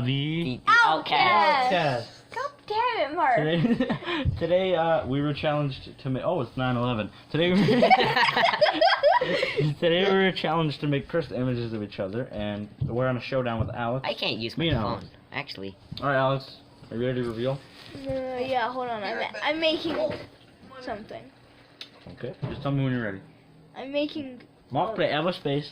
the Outcasts. God damn it, Mark. Today we were challenged to make. Oh, it's 9/11. Today we were challenged to make cursed images of each other, and we're on a showdown with Alex. I can't use my Me and phone, Alex. actually. All right, Alex, are you ready to reveal? Yeah, hold on. I'm making something. Okay, just tell me when you're ready. I'm making. Mark, play Everspace.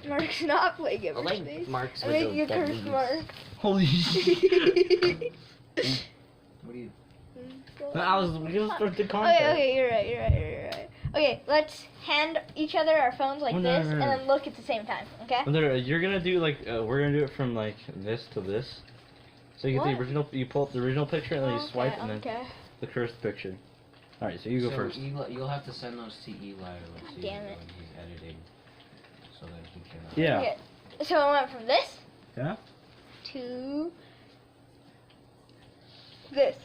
Mark's not playing I like Everspace. Mark's I'm making a curse mark. Holy shit. What are you? Alex, give us the contest. Okay, you're right. Okay, let's hand each other our phones like this, and then look at the same time. Okay? You're gonna do like we're gonna do it from like this to this. So you get the original. You pull up the original picture and then you swipe and then the cursed picture. All right, so you go first. You'll have to send those to Eli Damn it. when he's editing, so that he can. Yeah. Okay. So I went from this. Yeah. To this.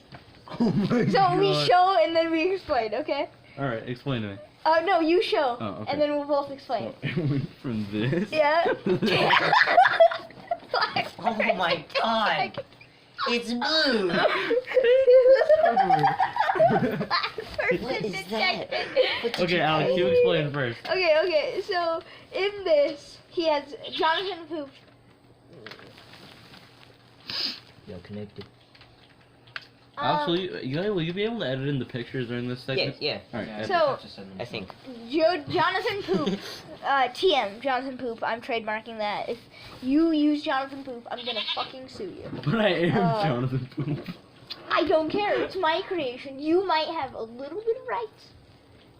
Oh my So we show and then we explain. Okay? All right, explain to me. No, you show, Oh, okay. and then we'll both explain. So, it went from this. Yeah. Oh my god! It's blue! What is that? What did Okay, you Alex, do? you explain first. Okay, so in this, he has Jonathan Poop. You're connected. Alex, will you be able to edit in the pictures during this segment? Yeah. All right. Yeah, edit. So- you have to send them I to think. him. Jonathan Poop, TM, Jonathan Poop, I'm trademarking that. If you use Jonathan Poop, I'm gonna fucking sue you. But I am Jonathan Poop. I don't care, it's my creation. You might have a little bit of rights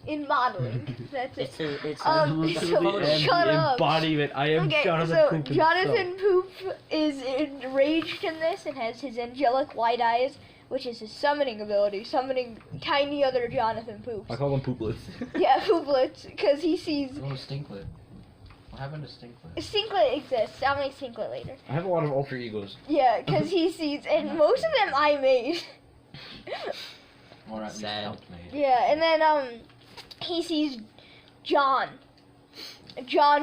in modeling. That's it. It's Literally so am shut the up. embodiment. I am Okay, Jonathan so Poop. Jonathan Poop is enraged in this and has his angelic white eyes, which is his summoning ability, summoning tiny other Jonathan Poops. I call them Pooplets. Yeah, Pooplets, because he sees... Oh, Stinklet. What happened to Stinklet? Stinklet exists. I'll make Stinklet later. I have a lot of alter egos. Yeah, because he sees... And most of them I made. Or at least Sad. helped made. Yeah, and then, he sees John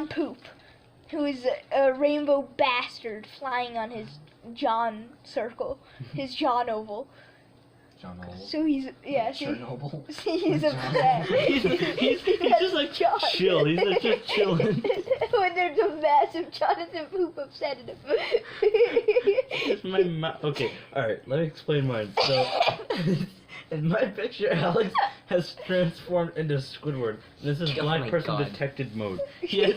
Poop, who is a rainbow bastard flying on his John circle, his John oval. John Owl. So he's, yeah, Chernobyl. he's upset. He's just like chill. He's like just chilling. When there's a massive Jonathan Poop upset at him. It's my okay, alright, let me explain mine. So, in my picture, Alex has transformed into Squidward. This is Oh blind my person God. detected mode. He has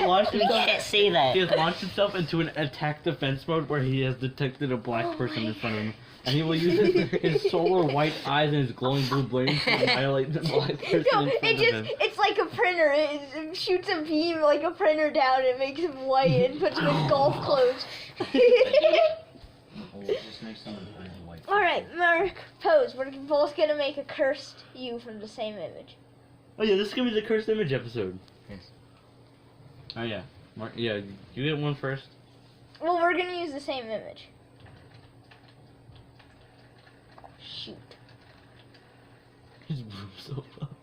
launched We himself. can't say that. He has launched himself into an attack defense mode where he has detected a black person in front of him. And he will use his solar white eyes and his glowing blue blades to annihilate the black person No, in front of him. it's like a printer. It shoots a beam like a printer down and it makes him white and puts him in golf clothes. Oh, it just makes them white. Alright, Mark, pose. We're both gonna make a cursed you from the same image. Oh yeah, this is gonna be the cursed image episode. Yes. Oh yeah. Yeah, you get one first. Well, we're gonna use the same image. Shoot. His room's so up.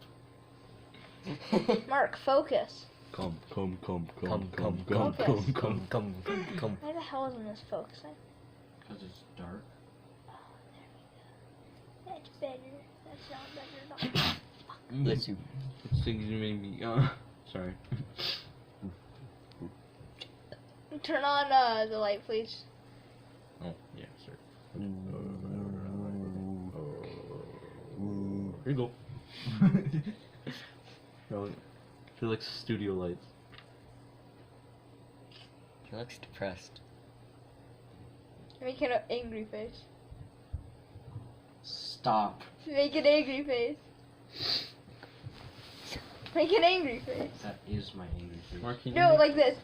Mark, focus. Come. Come. Why the hell isn't this focusing? Because it's dark. That's better. That's not better. Bless you. It's things you made me. Sorry. Turn on the light, please. Oh yeah, sir. Here you go. Really? She likes studio lights. He looks depressed. Make an angry face. Stop. Make an angry face. Make an angry face. That is my angry face. Mark, can you No, make, like this.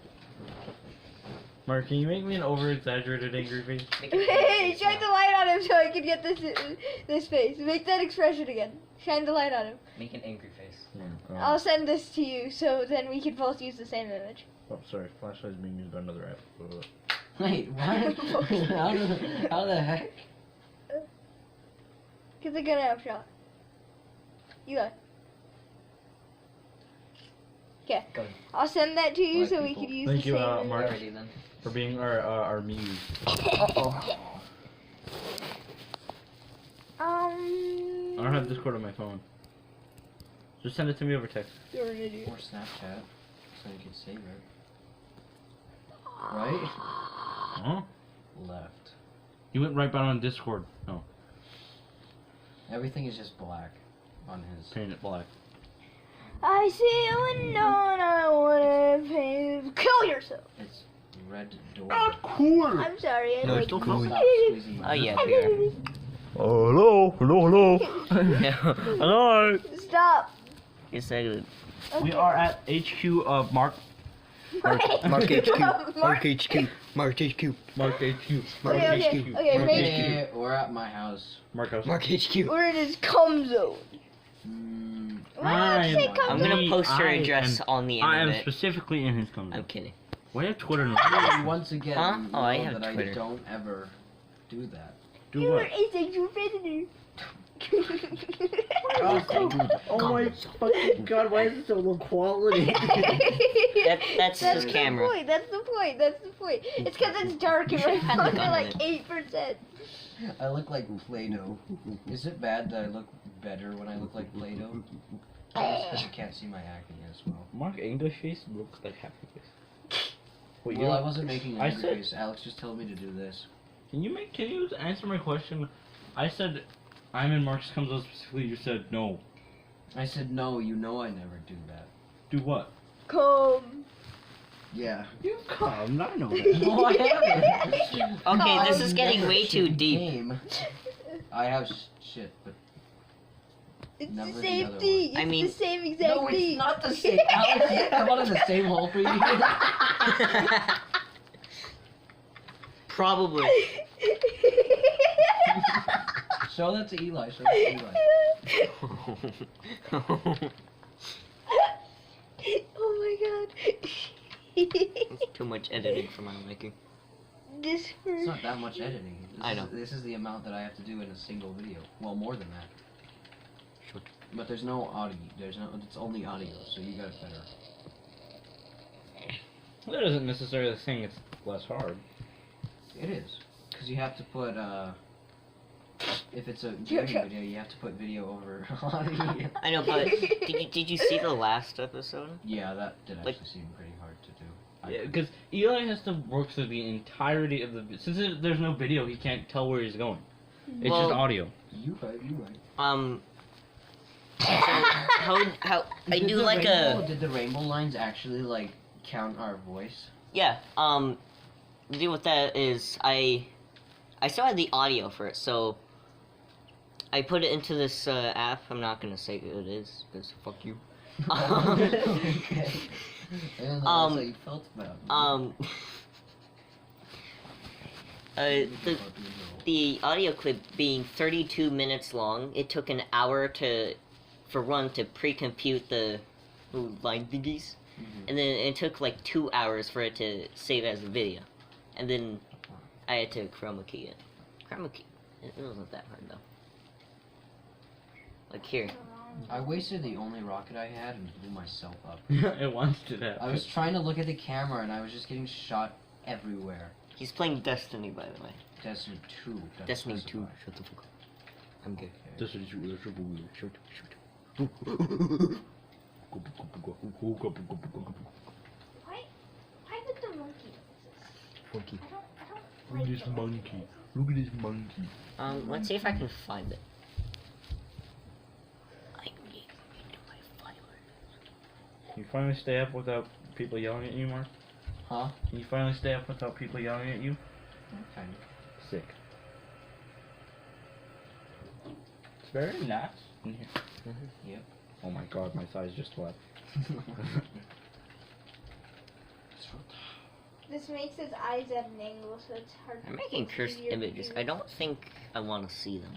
Mark, can you make me an over-exaggerated angry face? Hey, shine the light on him so I can get this face. Make that expression again. Shine the light on him. Make an angry face. Yeah, I'll send this to you so then we can both use the same image. oh, sorry. Flashlight's being used by another app. Wait, what? how the heck? Get the gun out shot. You go. Okay. Go. I'll send that to you Black so we people. can use Thank the you, same image. Mark. Alrighty then. For being our muse. I don't have Discord on my phone. Just send it to me over text. You're an idiot. Or Snapchat, so you can save it. Right? Huh? Left. You went right down on Discord. No, Everything is just black on his. paint it black. I see a window and I wanna kill yourself. It's red door. Cool. I'm sorry. No, I it's like still cool. Stop squeezing my Oh yeah, I we are. did Hello. Hello. Stop. Yes, I did. We are at HQ of Mark Mark HQ. Mark. Mark HQ. Mark HQ. Mark HQ. Mark Okay, HQ. okay, Mark make- HQ. Yeah, we're at my house. Mark House. Mark HQ. We're in his cum zone. Why not say cum I'm zone? gonna post your I address am- on the I am internet. specifically in his comment. I'm kidding. Why do you have Twitter? Once again, Huh? Oh, I know have that Twitter. I don't ever do that. Do You're what? a sexual predator. Oh my fucking god! Why is it so low quality? That's his the camera. point. That's the point. That's the point. It's because it's dark and my Had the phone's gun like in 8%. I look like Play-Doh. Is it bad that I look better when I look like Play-Doh? Because you can't see my acne as well. Mark English face looks like happy face. Wait, Well, I wasn't making an I angry said- face. Alex just told me to do this. Can you answer my question? I said I'm in Mark's comes out specifically. You said no. I said, no, you know I never do that. Do what? Cum. Yeah. You come. I know that. No, I haven't. Okay, this I've is getting never way too shit deep. game. I have shit, but It's never the the same other thing. I It's mean- the same exact no, thing. it's not the same. Alex, you come out of the same hole for you. Probably. Show that to Eli. Show that to Eli. Oh my god. Too much editing for my liking. This It's hurts. not that much editing. I know. This is the amount that I have to do in a single video. Well, more than that. Sure. But there's no audio. It's only audio, so you got it better. That isn't necessarily saying it's less hard. It is. Because you have to put, if it's a gaming video, you have to put video over audio. I know, but did you see the last episode? Yeah, that did actually Like- seem pretty hard to do. Yeah, because Eli has to work through the entirety of the. Since there's no video, he can't tell where he's going. It's Well- just audio. You right. So how I Did do the like rainbow, Did the rainbow lines actually, like, count our voice? yeah, the deal with that is I still had the audio for it, so I put it into this app. I'm not gonna say who it is, because fuck you. Okay. I don't know, Um, that's how you felt about me. The audio clip being 32 minutes long, it took an hour for one to pre-compute the little line thingies, and then it took like 2 hours for it to save as a video, and then I had to chroma key it. Chroma key, it wasn't that hard though. Like here, I wasted the only rocket I had and blew myself up. It wants to that. I was trying to look at the camera and I was just getting shot everywhere. he's playing Destiny by the way. Destiny 2. doesn't Destiny 2. specify. Shut the fuck up. I'm good. This is Why would the monkey? Funky. I don't Look at this monkey. Look at this monkey. Let's see if I can find it. I need into my files. Can you finally stay up without people yelling at you, Mark? Huh? Can you finally stay up without people yelling at you? Kind of. Sick. It's very nice in here. Yep. Oh my god, my size just left. This makes his eyes at an angle, so it's hard. I'm making cursed easier to images. do. I don't think I want to see them.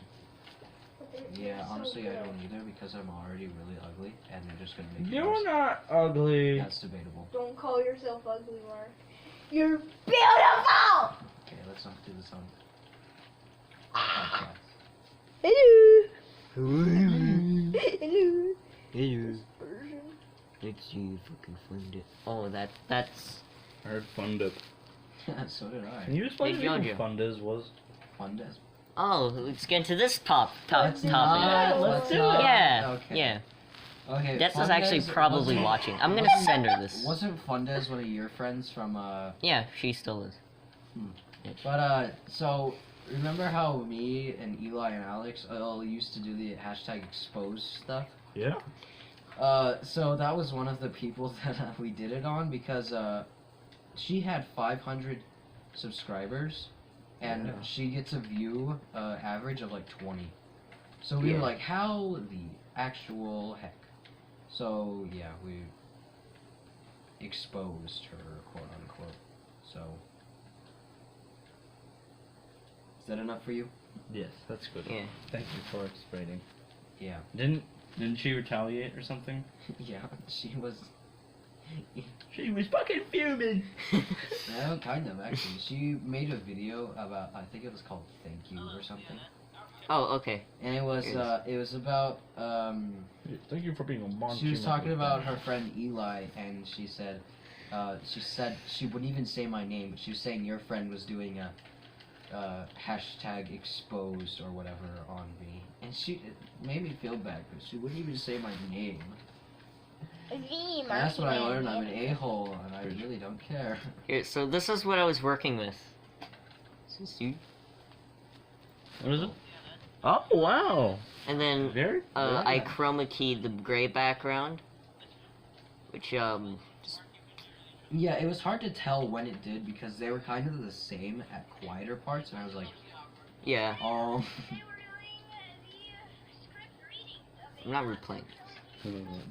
But they're Yeah, so honestly, I good. don't either because I'm already really ugly and they're just gonna make it You're worse. not ugly. That's debatable. Don't call yourself ugly, Mark. You're beautiful! Okay, let's not do the song. Outcasts. Hello. Hello. Hello. Version. Let's see if I can find it. Oh, that's. I heard fun dip. So did I. Can you explain Hey, to me Jojo. what Fundes was? Fun desk. Oh, let's get into this topic. let's do it. Yeah, Okay. yeah. Okay. Des is Fun actually Des probably wasn't- watching. I'm gonna wasn't- send her this. Wasn't Fundes one of your friends from Yeah, she still is. But so remember how me and Eli and Alex all used to do the hashtag expose stuff? Yeah. So that was one of the people that we did it on because she had 500 subscribers and Yeah. she gets a view average of like 20. So we were Yeah. like, how the actual heck? So yeah, we exposed her, quote unquote. So is that enough for you? Yes, that's good. Yeah. Thank you for explaining. Yeah. Didn't she retaliate or something? Yeah, she was. She was fucking fuming. Yeah, kind of actually. She made a video about, I think it was called "Thank You" or something, Oh, okay. and it was about Thank you for being a monster. she was talking about her friend Eli, and she said she wouldn't even say my name, but she was saying your friend was doing a hashtag exposed or whatever on me, and it made me feel bad because she wouldn't even say my name. The And that's what I Martian learned. I'm an Man. a-hole, and I really don't care. Here, so this is what I was working with. This is you. What is it? Oh wow. And then Very. I very chroma keyed the gray background, which Yeah, it was hard to tell when it did because they were kind of the same at quieter parts, and I was like, yeah. oh. I'm not replaying.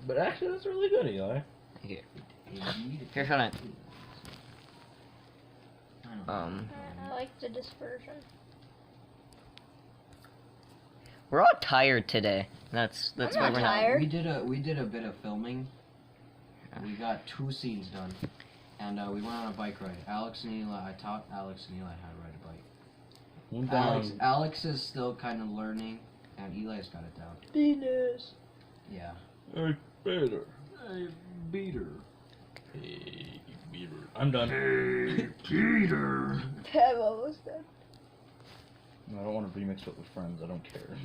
But actually, that's really good, Eli. Here. Indeed. Here, hold on. I I like the dispersion. We're all tired today. That's I'm why not we're tired. We did a bit of filming. We got 2 scenes done, and we went on a bike ride. Alex and Eli. I taught Alex and Eli how to ride a bike. One down. Alex is still kind of learning, and Eli's got it down. Venus. Yeah. Hey, Peter. Hey, beater. Hey, Peter. I'm done. Hey, Peter. I'm almost done. I don't want to remix it with friends. I don't care.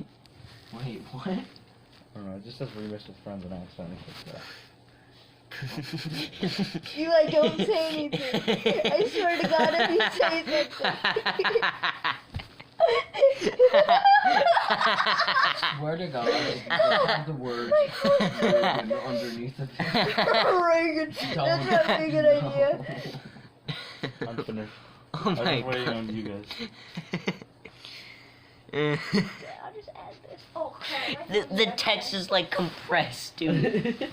Wait, what? I don't know. It just says remix with friends, and I accidentally clicked that. Eli, don't say anything. I swear to God, if you say something. Swear to God, if you have the word Reagan underneath of it. Reagan. That's not a good idea. I'm finished. Oh I'm my just waiting god. on you guys. Yeah, I'll just add this. Oh crap. The text is like compressed, dude.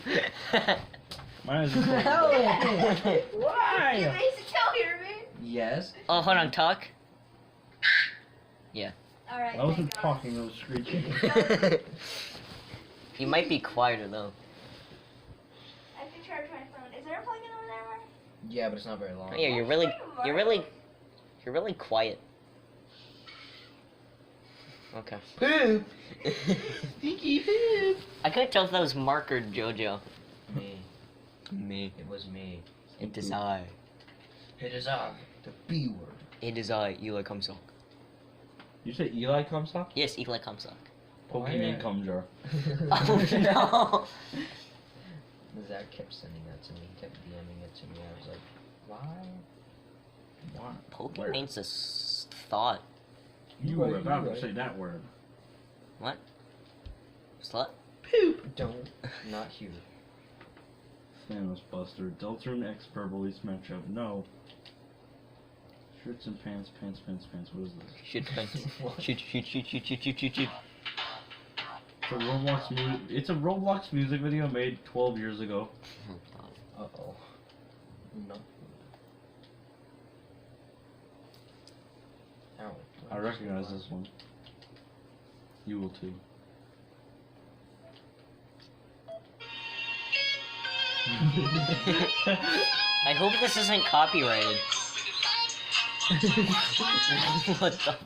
Mine is just like, You why? basically hear me? Yes. Oh, hold on, talk. Alright. I wasn't talking, I was screeching. You might be quieter though. I have to charge my phone. Is there a plug-in over there? Yeah, but it's not very long. Oh, yeah, you're really quiet. Okay. Poop. Stinky poop. I couldn't tell if that was Mark or JoJo. Me. Me. It was me. It is I. It is I. The B word. It is I, Eli Comstock. You say Eli Comstock? Yes, Eli Comstock. Pokemon Cumjar. Oh no! Zach kept sending that to me. He kept DMing it to me. I was like, why? Why? Pokemon's a thought. You Right, were about right. to say that word. What? Slut? Poop. Don't. Not here. Thanos Buster. Deltarune X Purple matchup. No. Shirts and pants, pants, pants, pants. What is this? Shoot, What? shoot. It's a Roblox music video made 12 years ago. Uh-oh. No. Ow. I recognize this one. You will too. I hope this isn't copyrighted. What the fuck?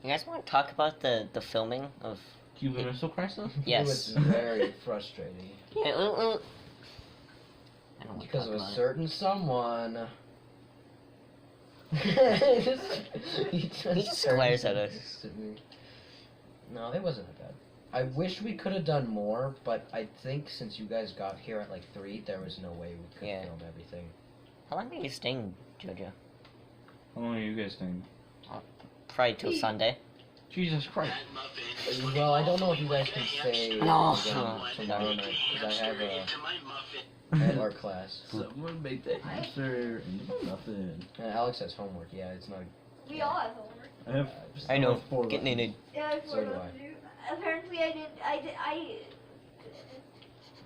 You guys want to talk about the filming of Cuban Missile Crisis? Yes. It was very frustrating. Yeah, I don't want to Because talk of a about it. certain someone. he just glares at us. No, it wasn't that bad. I wish we could have done more, but I think since you guys got here at like 3, there was no way we could Yeah. film everything. How long are you staying, Jojo? How long are you guys staying? Probably till Sunday. Jesus Christ. Well, I don't know if you guys can stay No. again tomorrow night, because I have art class. Someone make that answer and nothing. And Alex has homework, yeah, it's not... We all have homework. I have. I know. 4 Getting in lessons. it. Yeah, I have So do homework to do. Apparently, I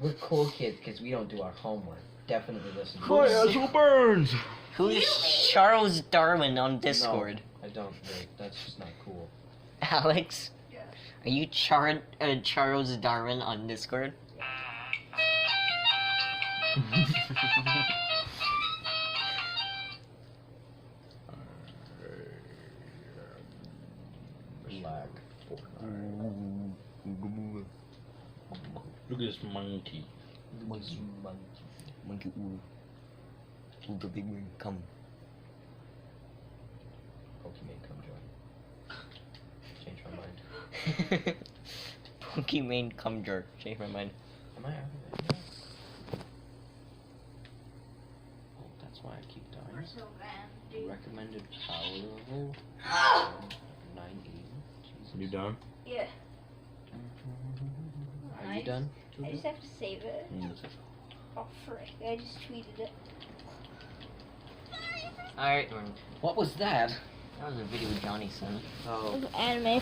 We're cool kids, because we don't do our homework. Definitely listen to My us. asshole burns! Who's Charles Darwin on Discord? No, I don't, Rick. That's just not cool. Alex? Yeah. Are you Charles Darwin on Discord? Black. Look at this monkey. Monkey the big man come. Pokemon, come join. Change my mind. Pokemon come jerk. Change my mind. Am I out of it? Oh, that's why I keep dying. so bad, dude. Recommended power level 980. You done? Yeah. Are you done? I just have to save it. Mm. Oh frick! I just tweeted it. Alright, What was that? that was a video Johnny sent. Oh. Anime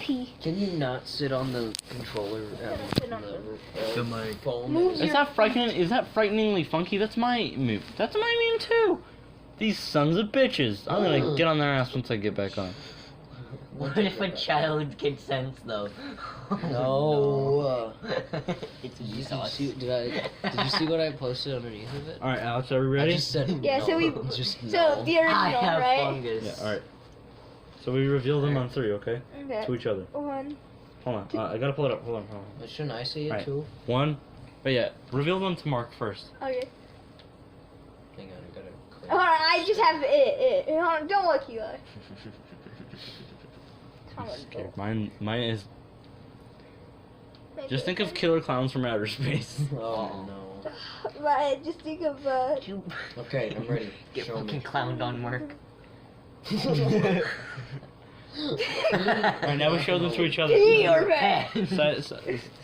P. Can you not sit on the controller? Sit on To my phone? Move Is that frightening? Is that frighteningly funky? That's my move. That's my move too. These sons of bitches. I'm gonna get on their ass once I get back on. What if a child consents though? No. It's Did you sauce. see? Did you see what I posted underneath of it? All right, Alex, are we ready? I just said Yeah, no. so we- just So no. the original, I have right? fungus. Yeah. All right. So we reveal them on 3, okay? Okay. To each other. 1. Hold on. I gotta pull it up. Hold on. Hold on. Shouldn't I say it Right. too? 1. But yeah, reveal them to Mark first. Okay. Hang on, I gotta. Hold on, I just have it. Hold on, don't look, Eli. Okay, mine is. Just think of killer clowns from outer space. Oh no. But just think of You Okay, I'm ready. get Show fucking me. clowned on Mark. Alright, now we show them to each other. Pee Your your pants. pants.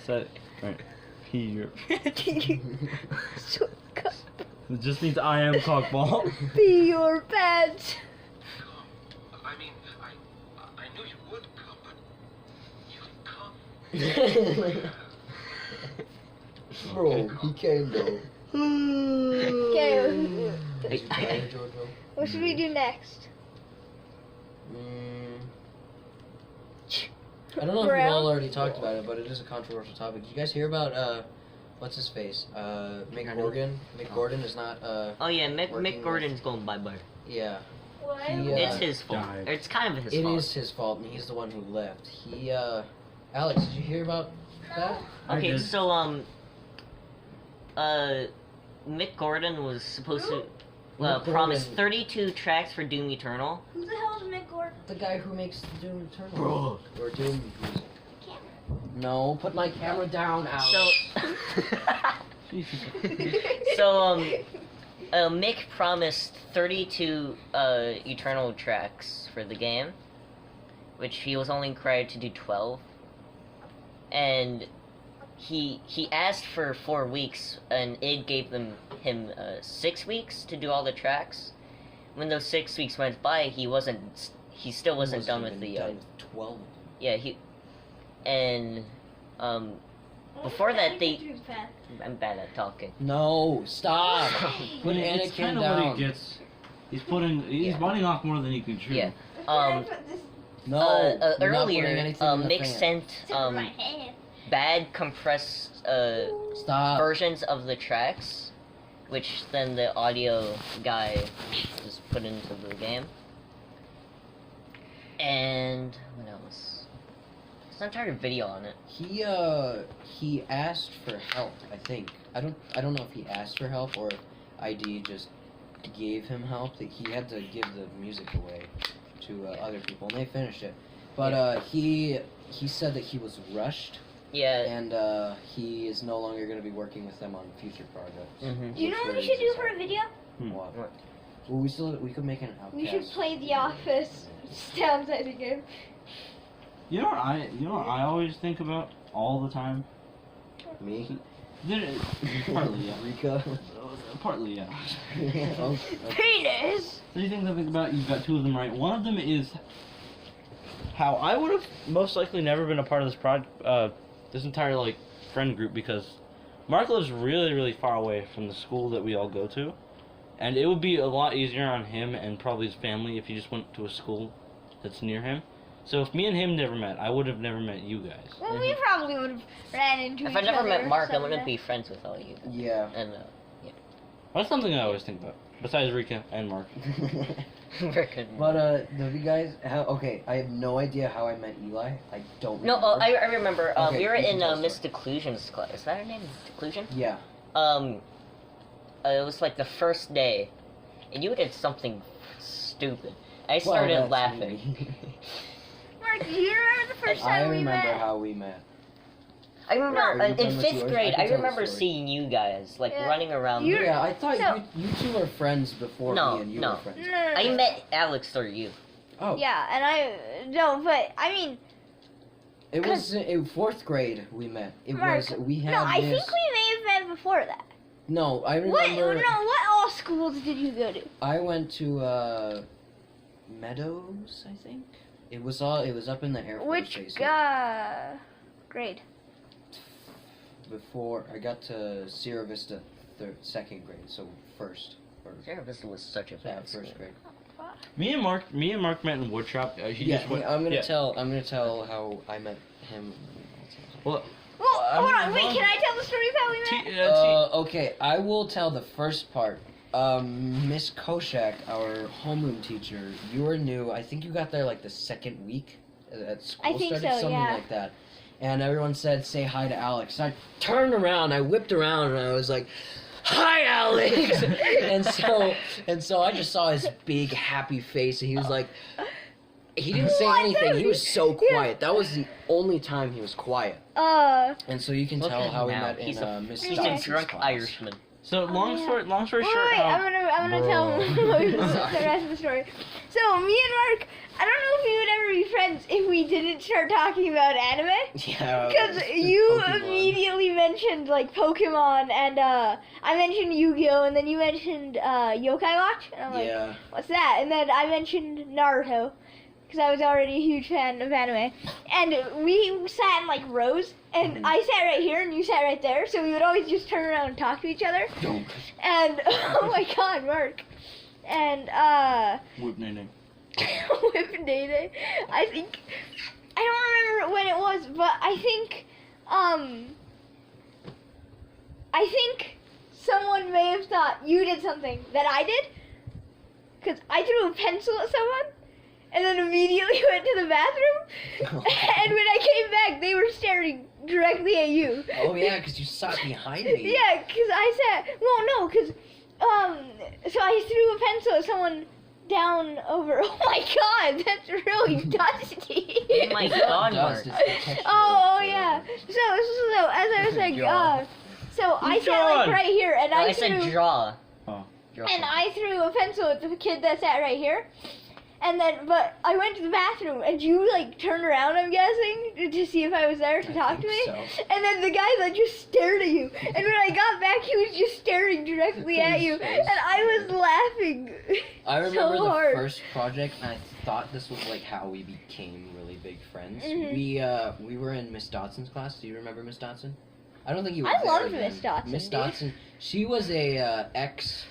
Alright. Pee your. Shut up. It just needs I am cockball. Pee your pants. I mean, I knew you would come, but you come. Bro, he came though. Okay, Did you try it, Jojo? what should we do next? I don't know if we Brown? all already talked about it, but it is a controversial topic. Did you guys hear about what's his face? Mick Gordon. Mick Gordon is not Oh yeah, Working Mick Gordon's going bye-bye. yeah. What? He, It's his fault. died. It's kind of his It fault. is his fault, and he's the one who left. He Alex, did you hear about that? I Okay, did. so Mick Gordon was supposed to Mick promise Gordon. 32 tracks for Doom Eternal. Who the hell is Mick Gordon? The guy who makes Doom Eternal. Bro. Or Doom music. No, put my camera down, Alex. So, so Mick promised 32 Eternal tracks for the game, which he was only required to do 12. And he asked for 4 weeks, and id gave him 6 weeks to do all the tracks. When those 6 weeks went by, he still wasn't done with the 12. yeah, and before that I'm bad at talking. No, stop. Put It's Anakin kind of down. what he gets. He's biting off more than he can chew. Yeah. No, you're not putting Earlier, anything in the Mick fan. sent bad compressed Stop. versions of the tracks, which then the audio guy just put into the game. And what else? Some sort of video on it. He asked for help, I think. I don't know if he asked for help or if ID just gave him help. That he had to give the music away to other people, and they finished it. But he said that he was rushed. Yeah. And he is no longer going to be working with them on future projects. Mm-hmm. Do you know what we should do for a video? What? Well, we could make an Outcast. We should play The Office downsizing game. You know what I always think about all the time? Me? Partly, yeah. Rika? Partly, yeah. Oh, Penis! 3 things I think about, you've got 2 of them right. One of them is how I would have most likely never been a part of this entire, like, friend group because Mark lives really, really far away from the school that we all go to. And it would be a lot easier on him and probably his family if he just went to a school that's near him. So if me and him never met, I would have never met you guys. Well, we probably would have ran into each If other. I never met Mark, I someday. wouldn't be friends with all you. yeah. And That's something I always think about, besides Rika and Mark. But have you guys? Okay, I have no idea how I met Eli. I don't. No, Remember. I remember. Okay, we were you can in tell the Miss story. Declusion's class. Is that her name? Declusion? Yeah. It was like the first day, and you did something stupid. I Well, started that's laughing. me. Mark, do you remember the first I time we remember met? how we met. I remember No. Are you in done with 5th yours? I grade. can I tell the remember story. seeing you guys like Yeah. running around. You're- Yeah, I thought So- you two were friends before No, me and you no. were friends. No. I met Alex through you. Oh, Yeah, and but I mean, it was in 4th grade we met. It Mark, was we had no, I this. think we may have met before that. No, I What? remember. No, what all schools did you go to? I went to Meadows, I think. It was up in the Air Force Which Base. grade? Before I got to Sierra Vista, 2nd grade, so first. Sarah Vista was such a Yeah, bad school. 1st grade. Me and Mark met in woodshop. He Yeah, just went, I'm gonna yeah. tell how I met him. Well, Well, I hold mean, on, wait. well- Can I tell the story of how we met? Okay, I will tell the first part. Miss Koshak, our homeroom teacher, you were new. I think you got there like the 2nd week at school. I think started, so, something yeah. like that. And everyone said, "Say hi to Alex." I turned around, I whipped around, and I was like, "Hi, Alex!" and so I just saw his big happy face, and he was like, he didn't say What? anything. He was so Yeah. quiet. That was the only time he was quiet. And so you can Look tell at how we him now. met He's in Miss He's Dotson's a drunk class. Irishman. so long story Wait, short, I'm gonna tell the rest of the story. So me and Mark, I don't know if we would ever be friends if we didn't start talking about anime. Yeah. Because it's you Pokemon. immediately mentioned like Pokemon, and I mentioned Yu-Gi-Oh, and then you mentioned Yokai Watch, and I'm like, Yeah. what's that? And then I mentioned Naruto, because I was already a huge fan of anime. And we sat in like rows, and I sat right here, and you sat right there, so we would always just turn around and talk to each other. And oh my God, Mark. And Whoop name. Whip Day. I think I don't remember when it was, but I think someone may have thought you did something that I did, because I threw a pencil at someone and then immediately went to the bathroom, and when I came back they were staring directly at you. Oh yeah, because you sat behind me. Yeah, because I said, well, no, because so I threw a pencil at someone down over. Oh my God, that's really dusty. Oh my God, Mark. Dust, it's the texture Oh of the- yeah. So as I was saying, Jaw. so I sat John. like right here, and No, I I said threw, draw. Oh. Draw and I threw a pencil at the kid that sat right here. And then, but I went to the bathroom, and you like turned around, I'm guessing, to see if I was there to talk to me. So. And then the guy like just stared at you. And when I got back, he was just staring directly at you, and I was laughing. I remember so the hard. first project, and I thought this was like how we became really big friends. Mhm. We were in Miss Dotson's class. Do you remember Miss Dotson? I don't think you were I there loved then. Miss Dotson, Miss dude. Dotson. She was a ex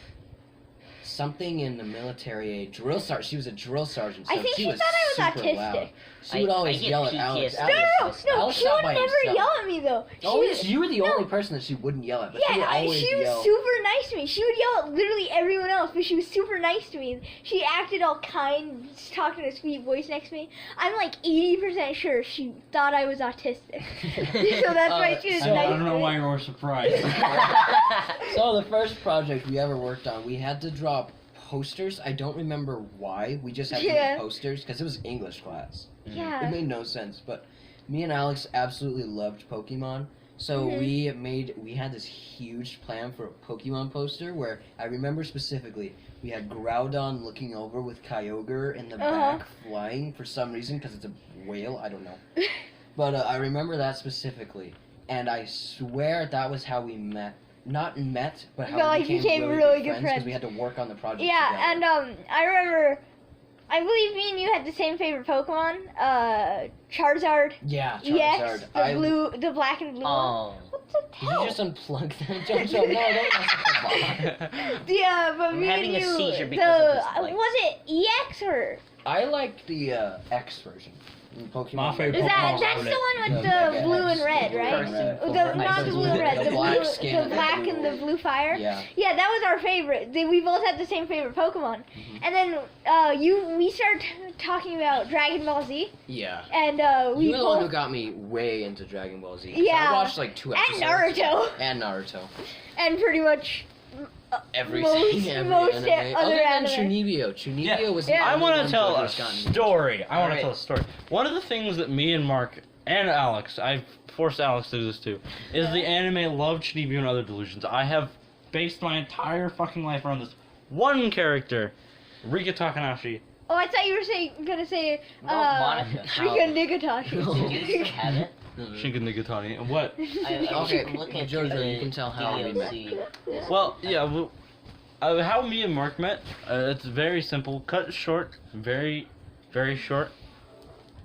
something in the military, a drill sergeant. She was a drill sergeant. So I think she she was thought I was super autistic. loud. She would always get yell at Alex. PTSD. No, Alex, no, no, Alex she sat would by never himself. yell at me though. Oh, She yes, was- you were the no. only person that she wouldn't yell at, but she would Yeah, always she was yell. super nice to me. She would yell at literally everyone else, but she was super nice to me. She acted all kind, just talking in a sweet voice next to me. I'm like 80% sure she thought I was autistic. So that's why she was so- nice I don't to know me. why you were surprised. So the first project we ever worked on, we had to draw posters. I don't remember why. We just had to Yeah. make posters because it was English class. It Yeah. made no sense, but me and Alex absolutely loved Pokemon. So Mhm. we had this huge plan for a Pokemon poster where I remember specifically we had Groudon looking over with Kyogre in the Uh-huh. back flying for some reason because it's a whale. I don't know. But I remember that specifically, and I swear that was how we met. Not met, but how No, we like, became became really really good good friends because friends. we had to work on the project Yeah, together. and I remember, I believe me and you had the same favorite Pokemon, Charizard. Yeah, EX, Charizard. the black and blue one. Oh. What the Did you hell? just unplug that, Jojo? No, don't mess with the bar. Yeah, but I'm me having and a you, seizure because of this light. was it EX or? I like the X version. Pokemon. My favorite Is Pokemon that's was the one with the the Mega blue X, and red, the blue right? and red. The, The not the blue and red, the the black blue, skin the and the black blue. and the blue fire. Yeah. Yeah, that was our favorite. We both had the same favorite Pokemon. And then we started talking about Dragon Ball Z, Yeah. and we You're the one who both got me way into Dragon Ball Z. 'Cause Yeah. I watched like 2 and episodes. Naruto, And Naruto. and pretty much Everything. Every most anime. other Other than anime. Chunibyo. Chunibyo was the Yeah. I only want one to tell a Jojo's gotten me. story. I want to Alright. tell a story. One of the things that me and Mark and Alex, I've forced Alex to do this too, is the anime Love, Chunibyo, and Other Delusions. I have based my entire fucking life around this one character, Rika Takanashi. Oh, I thought you were gonna say Monica. Rika Nigatashi. Did you have it? Shinka Nigatani. And what? Okay, I'm looking at Jojo, the you can tell how we met. DLC. Well, yeah. How me and Mark met, it's very simple. Cut short, very, very short.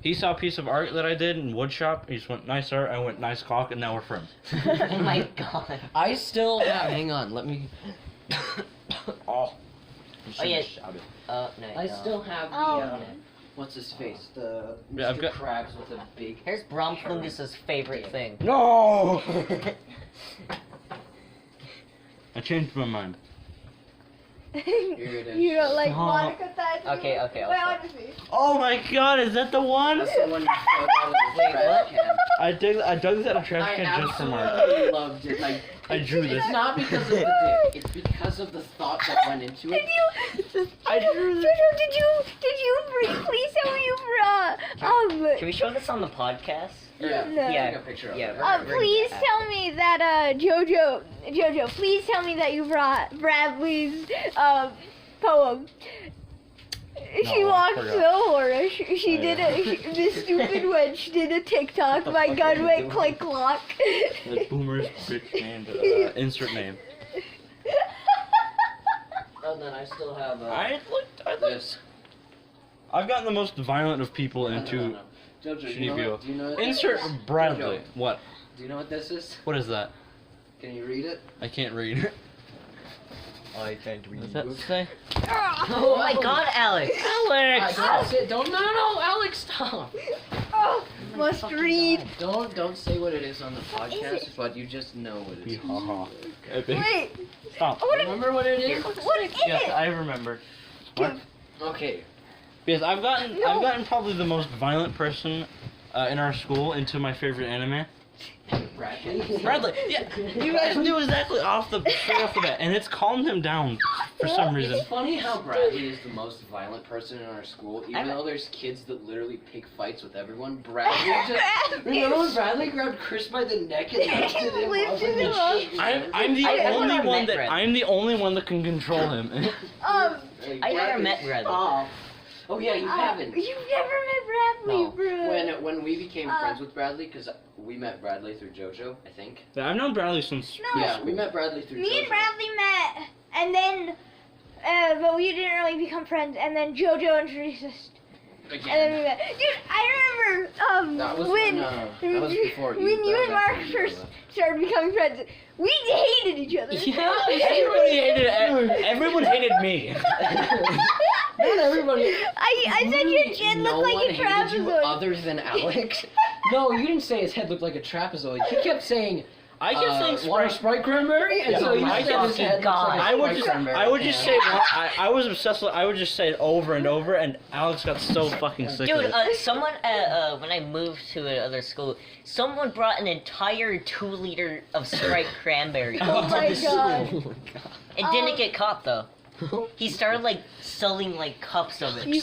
He saw a piece of art that I did in woodshop. He just went, nice art. I went, nice cock, and now we're friends. Oh my god. I still have. Hang on, let me. Oh. Oh, yeah. Shouted. No, I no. still have the. Oh. What's his face? The Mr. Yeah, I've got- Krabs with a big. Here's Bromflungus's favorite thing. No! I changed my mind. Here it is. You don't like Stop. Monica Thatcher? Okay, I'll stop. Biography. Oh my god, is that the one? That's the one you pulled out of the Wait, trash what? can. I dug this out of I trash can just for Mark. absolutely loved it. Like, I drew this. it's not because of the dick. It's because of the thought that went into it. Did you? I drew this. Jojo, did you bring? Please tell me you brought. Can we show this on the podcast? Yeah. No. Yeah. Take a picture of Yeah, it. we're- Please tell me that Jojo, please tell me that you brought Bradley's poem. She No, I walked forgot. so horrid. She did this stupid wench did a TikTok. What the My fuck are gun you went doing? click clock. The boomer's bitch named insert name. And then I still have I looked. this. I've gotten the most violent of people No, into no, no. Jojo, do you know what, insert Bradley. Jojo. What? Do you know what this is? What is that? Can you read it? I can't read. I can't read. What's that say? Oh my god, Alex! Alex! Don't no, Alex, stop. Oh, must read. Don't say what it is on the podcast, but you just know what it is. Haha. Epic. Wait, Stop. what is, Remember what it is? what is Yes, it? I remember. What? Okay. Because I've gotten No. probably the most violent person in our school into my favorite anime. Bradley. Yeah, you guys knew exactly straight off the bat, and it's calmed him down for some reason. It's funny how Bradley is the most violent person in our school, even though there's kids that literally pick fights with everyone. Bradley just remember when Bradley grabbed Chris by the neck and lifted him up? Lifted and him up. shaking I'm the I've only never one met that Bradley. I'm the only one that can control him. Like, I never Bradley, met Bradley. stop. Oh yeah, you haven't. You've never met Bradley, No. bro. When we became friends with Bradley, because we met Bradley through JoJo, I think. I've known Bradley since No. Yeah, we met Bradley through Me JoJo. and Bradley met, and then, but we didn't really become friends. And then JoJo introduced us And then we met. Dude, I remember That was when that was before when you. you That and was Mark after you, first though. started becoming friends. We hated each other. Everybody hated everyone hated me. Not everybody. I said your chin no looked like one a hated you trapezoid. other than Alex. No, you didn't say his head looked like a trapezoid. He kept saying, I kept saying water Sprite. Sprite cranberry, and Yeah, so you I said his fucking head God. looked like I a would Sprite just, cranberry. I would just Yeah. say, I was obsessed with, I would just say it over and over, and Alex got so fucking sick of Dude, it. someone when I moved to another school, someone brought an entire 2 liter of Sprite cranberry Oh into my the God. school. It didn't get caught though. He started like selling like cups of it. You-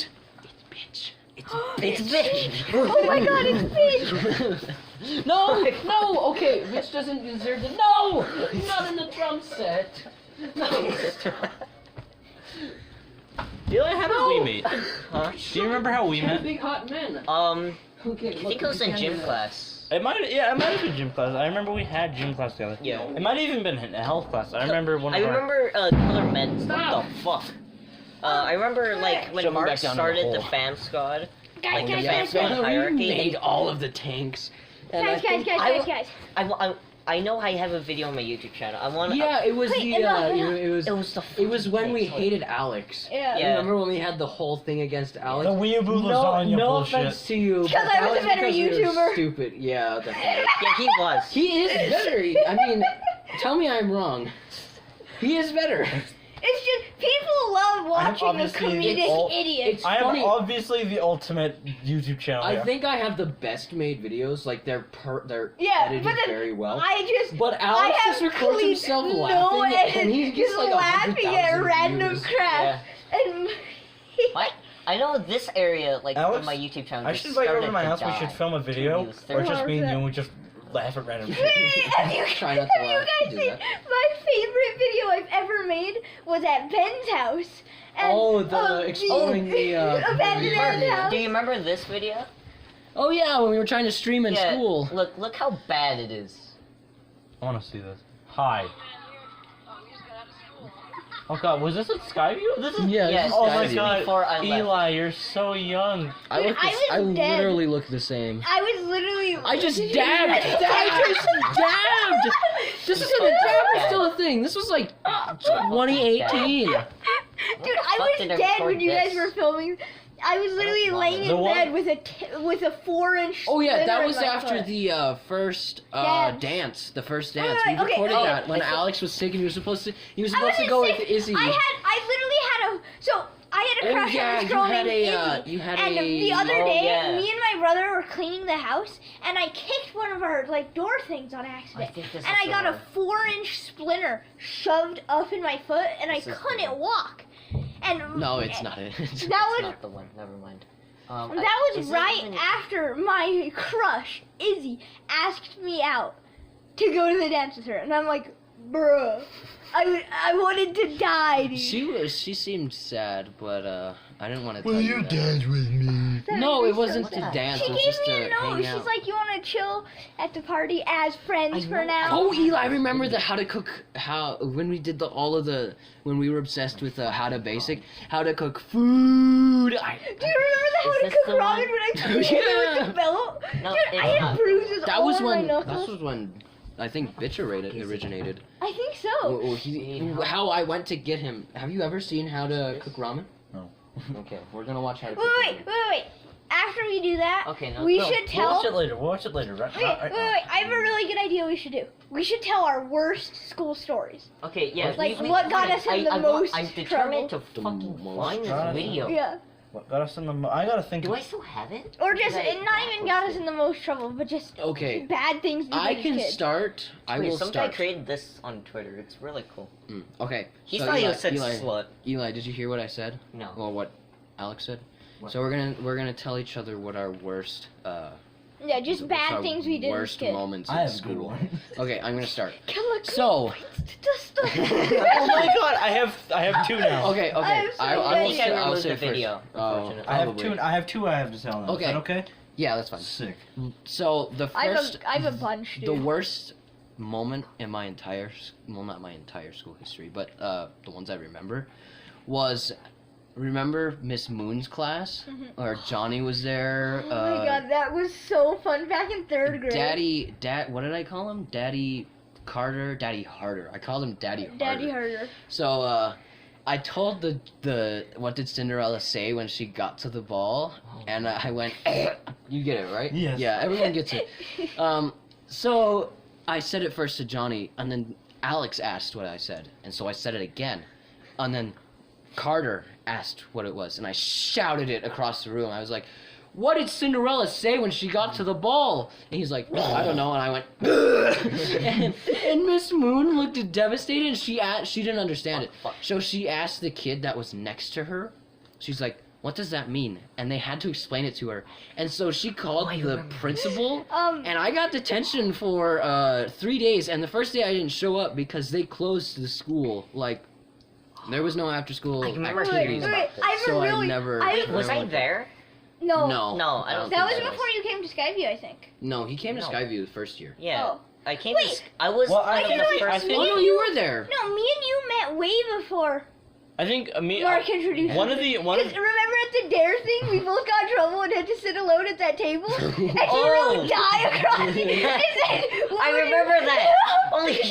It's bitch. Oh my God, it's bitch. No, okay, Mitch doesn't deserve it. No, not in the drum set. No. Eli, how did we meet? Huh? Do you remember how we met? Big hot men. I Okay, think it was in gym class. It might have been gym class. I remember we had gym class together. Yeah. It might have even been in health class. I remember one I of our... remember Color Men. Stop. What the fuck? I remember like when Shove him Mark back down in the started the hole. fam squad, like the Guys, fam guys, squad guys, we hierarchy. made all of the tanks. And I Guys, think- I know I have a video on my YouTube channel. I want. Yeah, it was Wait, the enough. It was the. when we fucking hated Alex. Yeah. Yeah. Remember when we had the whole thing against Alex? The weeaboo no, lasagna no bullshit. offense to you, but 'Cause I that was a was better because we were YouTuber. stupid. Yeah, definitely. Yeah, he was. He is better. I mean, tell me I'm wrong. He is better. It's just people love watching a obviously the comedic ul- idiot. It's I am funny. obviously the ultimate YouTube channel. I here. think I have the best made videos. Like they're Yeah, edited but then very well. I But Alex have just records clean- himself no laughing, and he edit, gets just like laughing at 100,000 random views. crap. And I know this area, like Alex, on my YouTube channel. I just should invite you over started to my house. die. We should film a video, views, or just me and 100%. you, and we just laugh at random shit. have you, Try not to have you laugh. guys Do seen that. my favorite video I've ever made was at Ben's house. And, Oh, the exploring the abandoned house. Do you remember this video? Oh yeah, when we were trying to stream in Yeah, school. Look how bad it is. I want to see this. Hi. Oh god, was this at Skyview? This is. Yeah, Yes, this is Oh my Skyview. god, before I left. Eli, you're so young. I look. I I was dead. literally look the same. I was literally. I just dabbed. I just dabbed. This isn't a dab. It's still a thing. This was like 2018. Dude, I fuck was did I dead record when you guys this? were filming. I was literally laying The in one- bed with with a 4-inch. Oh yeah, splinter that in was my after foot. the first Dance. dance. The first Wait, dance. wait, We okay, recorded okay. that when Alex was sick and he was supposed to. He was I supposed to wasn't go sick. with Izzy. I literally had a. So I had a Oh, crush yeah, on this you girl had named a, Izzy. you had and a- the other Oh, day, yeah. me and my brother were cleaning the house, and I kicked one of our like door things on I accident, think this and is I the got one. a 4-inch splinter shoved up in my foot, and This I is the couldn't one. walk. And No, it's not it. That It's was not the one. Never mind. that was is it right even- after my crush Izzy asked me out to go to the dance with her, and I'm like, bruh, I wanted to die, dude. She seemed sad, but I didn't want to tell you that. dance with me? No, it That'd be wasn't so to sad. dance. She It was gave just me to a note. hang She's out. like, "You want to chill at the party as friends I for know. now?" Oh, Eli, I remember the how to cook. When we did when we were obsessed with how to cook food. Do you remember the how Is to this cook the ramen one? when I took you Yeah. with the belt? No, Dude, it's I had not. bruises That all was over my when. knuckles. That was when. I think Bitch originated. I think so. How I went to get him. Have you ever seen how to cook ramen? No. Okay, we're gonna watch how to Wait, cook wait, ramen. wait, wait. After we do that, Okay, no, we no, should We'll tell. watch it later. We'll watch it later. Right? Wait, wait, wait. I have a really good idea we should do. We should tell our worst school stories. Okay, yeah. Like, what got us in the most I'm determined trouble? to fucking most find this trouble. video. Yeah. What got us in the? I gotta think. Do I still have it? Or just, Did I not even got us in the most trouble, but just Okay, bad things to do I as can kids. start. I Wait, will some guy start. created this on Twitter. It's really cool. Okay. He so thought Eli, you said Eli, slut. Eli, did you hear what I said? No. Well, what Alex said. What? So we're gonna tell each other what our worst. Yeah, just what's bad our things we did as Worst kids. moments I in have a good school. one. Okay, I'm gonna start. Come on, So. Oh my god, I have two now. Okay, okay. I'm so I will many. say, I think I I'll removed say the first. video, Oh, unfortunately. I have probably. two. I have two. I have to tell now. Okay. Is that okay? Yeah, that's fine. Sick. So the first, I have a bunch, dude. the worst moment in my entire, well, not my entire school history, but the ones I remember, was remember Miss Moon's class? Or Johnny was there. Oh my god, that was so fun back in 3rd grade. What did I call him? Daddy Harder. I called him Daddy Harder. Daddy Harder. So, I told the what did Cinderella say when she got to the ball? And I went, you get it, right? Yes. Yeah, everyone gets it. So, I said it first to Johnny, and then Alex asked what I said. And so I said it again. And then Carter asked what it was, and I shouted it across the room. I was like, what did Cinderella say when she got to the ball? And he's like, I don't know. And I went, and Miss Moon looked devastated, and she didn't understand it. So she asked the kid that was next to her. She's like, what does that mean? And they had to explain it to her. And so she called the principal, and I got detention for 3 days. And the first day I didn't show up because they closed the school. Like, there was no after-school activities. So I never... Was I there? No. No, I don't That was think so. before you came to Skyview, I think. No, he came to No. Skyview the first year. Yeah. Oh. I came Wait. to... I was Well, like I in know the it- I first... think- Oh, no, you were there. No, me and you met way before I think me. Mark introduced One us. of the Because remember at the dare thing, we both got in trouble and had to sit alone at that table? And he wrote die across it. I remember that. Holy shit.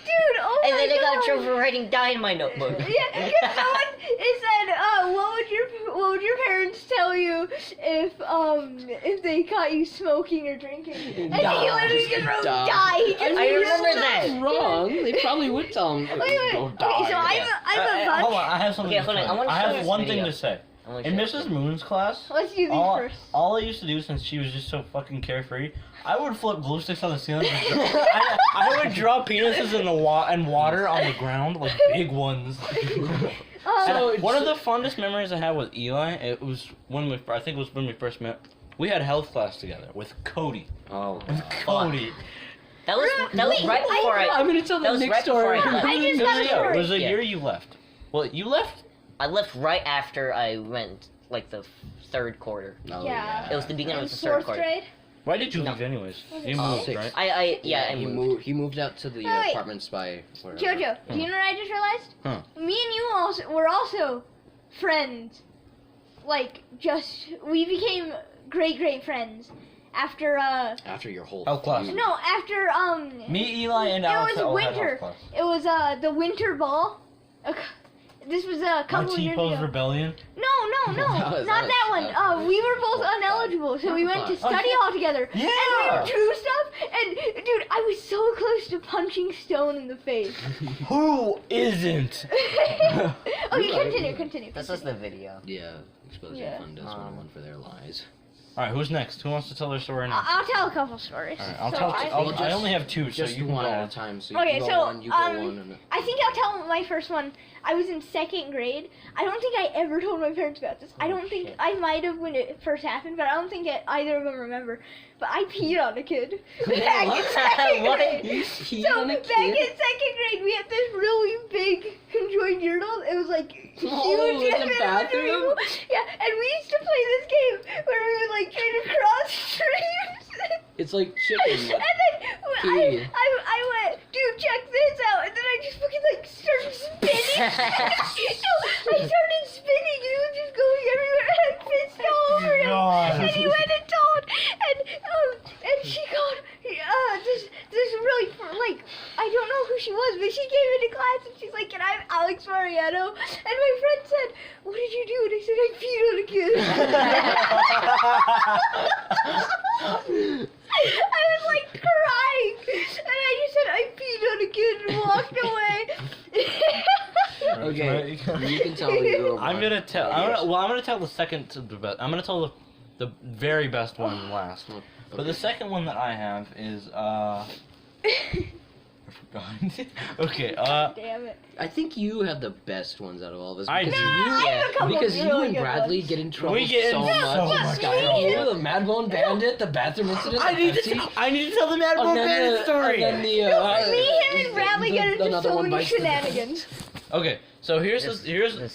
Dude, oh And my then I got in God. trouble for writing die in my notebook. Yeah, because someone it said, what would your parents tell you if they caught you smoking or drinking? And he literally just wrote die. He just I remember that. That's wrong. They probably would tell him, go die. Okay, so I'm a bunch. Hold on, I have something. Okay, to hold on, say. I wanna I show have this one video. thing to say. I wanna In show Mrs. Moon's class, Let's do these first. all I used to do since she was just so fucking carefree, I would flip glue sticks on the ceiling. I would draw penises in the water on the ground, like big ones. So One of the fondest memories I had with Eli, it was when I think it was when we first met. We had health class together with Cody. Oh, Cody. That was Wait, right before I'm gonna tell That the was next right before story. I left. I just No, got a it story. was a Yeah. year you left. Well, you left. I left right after I went, like, the 3rd quarter. Oh, Yeah. It was the beginning In of the 3rd 4th quarter. grade? Why did you No. leave anyways? You Oh. moved, right? I he moved. moved out to the Wait. apartments by wherever. Jojo, do you know what I just realized? Huh. Me and you were also friends. Like, we became great friends after, After your whole Health class. feud. no, after, Me, Eli, and It Alex was all had winter. health class. it was, the winter ball. This was a My couple years T-pose ago. rebellion. No, That was not us. that one. That was We were both Oh, ineligible, so we went to God. study hall together. Yeah. And we would do stuff, and dude, I was so close to punching Stone in the face. Who isn't? Okay, continue. This is the video. Yeah, exposing Yeah. fun does one for their lies. All right, who's next? Who wants to tell their story now? I'll tell a couple stories. All right, I'll So tell. I I only have two, so Just you can one go at on. a time. So Okay, you go so, one, you go one, and I think I'll tell my first one. I was in 2nd grade. I don't think I ever told my parents about this. I don't think I might have when it first happened, but I don't think either of them remember. But I peed on a kid. Back in 2nd What? grade. You peed So on a back in kid? 2nd grade, we had this really big conjoined urinal. It was like huge. Oh, in the and it was bathroom? really- Yeah, and we used to play this game where we would like try to cross streams. It's like chicken. And then Pee. I went, dude, check this out. And then I just fucking like started spinning. No, I started spinning and it was just going everywhere. And I pissed all over him. God. And he went and told, and she got this really like I don't know who she was, but she came into class and she's like, "Can I have Alex Mariano?" And my friend said, "What did you do?" And I said, "I peed on a kid." I was like crying, and I just said I peed on a kid and walked away. Okay, you can tell me your I'm one. gonna tell. I'm gonna tell the second to the best. I'm gonna tell the very best one last. But the second one that I have is I forgot. Okay. Damn it. I think you have the best ones out of all of us. I because do. I have a couple Because you really and good Bradley ones. get in trouble We get in so so much. much Sky, trouble. you, the Madbone Bandit, the bathroom incident. I need the to. Pepsi, I need to tell the Mad and Bull then Bandit story. And then the, Me, him, and Bradley get into another so one many bites the dust. shenanigans. Okay, so here's This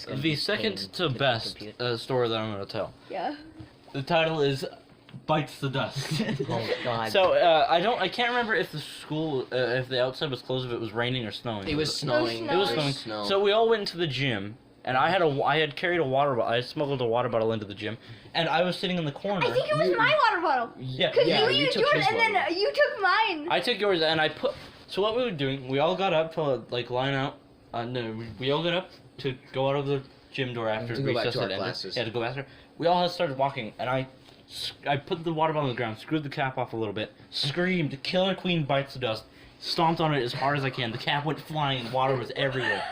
the can be second taken to to the best computer. story that I'm gonna tell. Yeah. The title is "Bites the Dust." Oh God. So I can't remember if the school, if the outside was closed, if it was raining or snowing. It was snowing. It was It was snowing. Snow. So we all went into the gym and I had carried a water bottle. I smuggled a water bottle into the gym, and I was sitting in the corner. I think it was my water bottle. Yeah, Because Yeah, you you used took yours his and then water. you took mine. I took yours, and I put. So what we were doing, we all got up to like line out. We all got up to go out of the gym door after To go back recess to our had ended. classes. Yeah, to go after. We all had started walking, and I put the water bottle on the ground, screwed the cap off a little bit, screamed, "Killer Queen bites the dust," stomped on it as hard as I can. The cap went flying, and water was everywhere.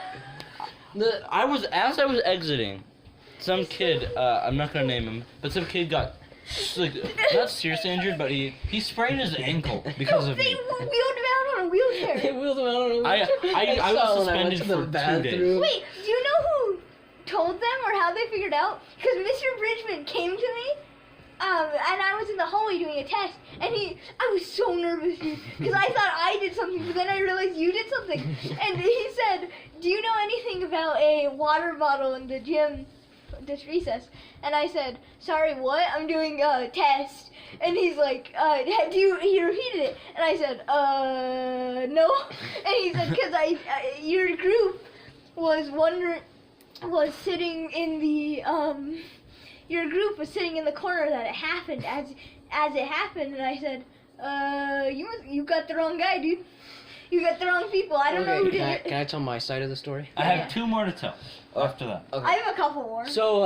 As I was exiting, some kid, I'm not gonna name him, but some kid got like not seriously injured, but he sprained his ankle because of They me. wheeled him out on a wheelchair. They wheeled him out on a I was saw when I went suspended to the for 2 days. bathroom. Wait, do you know who told them or how they figured out? Because Mr. Bridgman came to me, and I was in the hallway doing a test, and I was so nervous, because I thought I did something, but then I realized you did something. And he said, "Do you know anything about a water bottle in the gym this recess?" And I said, "Sorry, what? I'm doing a test." And he's like, he repeated it. And I said, no. And he said, because your group was sitting in the, your group was sitting in the corner that it happened, as it happened. And I said, you got the wrong guy, dude. You got the wrong people. I don't know who did it. Can I tell my side of the story? I have 2 more to tell after that. Okay. I have a couple more. So,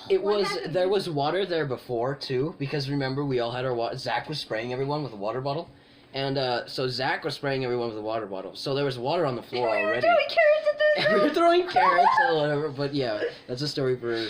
What happened? there was water there before too, because remember we all had our water. Zach was spraying everyone with a water bottle, and so Zach was spraying everyone with a water bottle. So there was water on the floor We were already. throwing carrots at the And we were throwing carrots or whatever, but yeah, that's a story for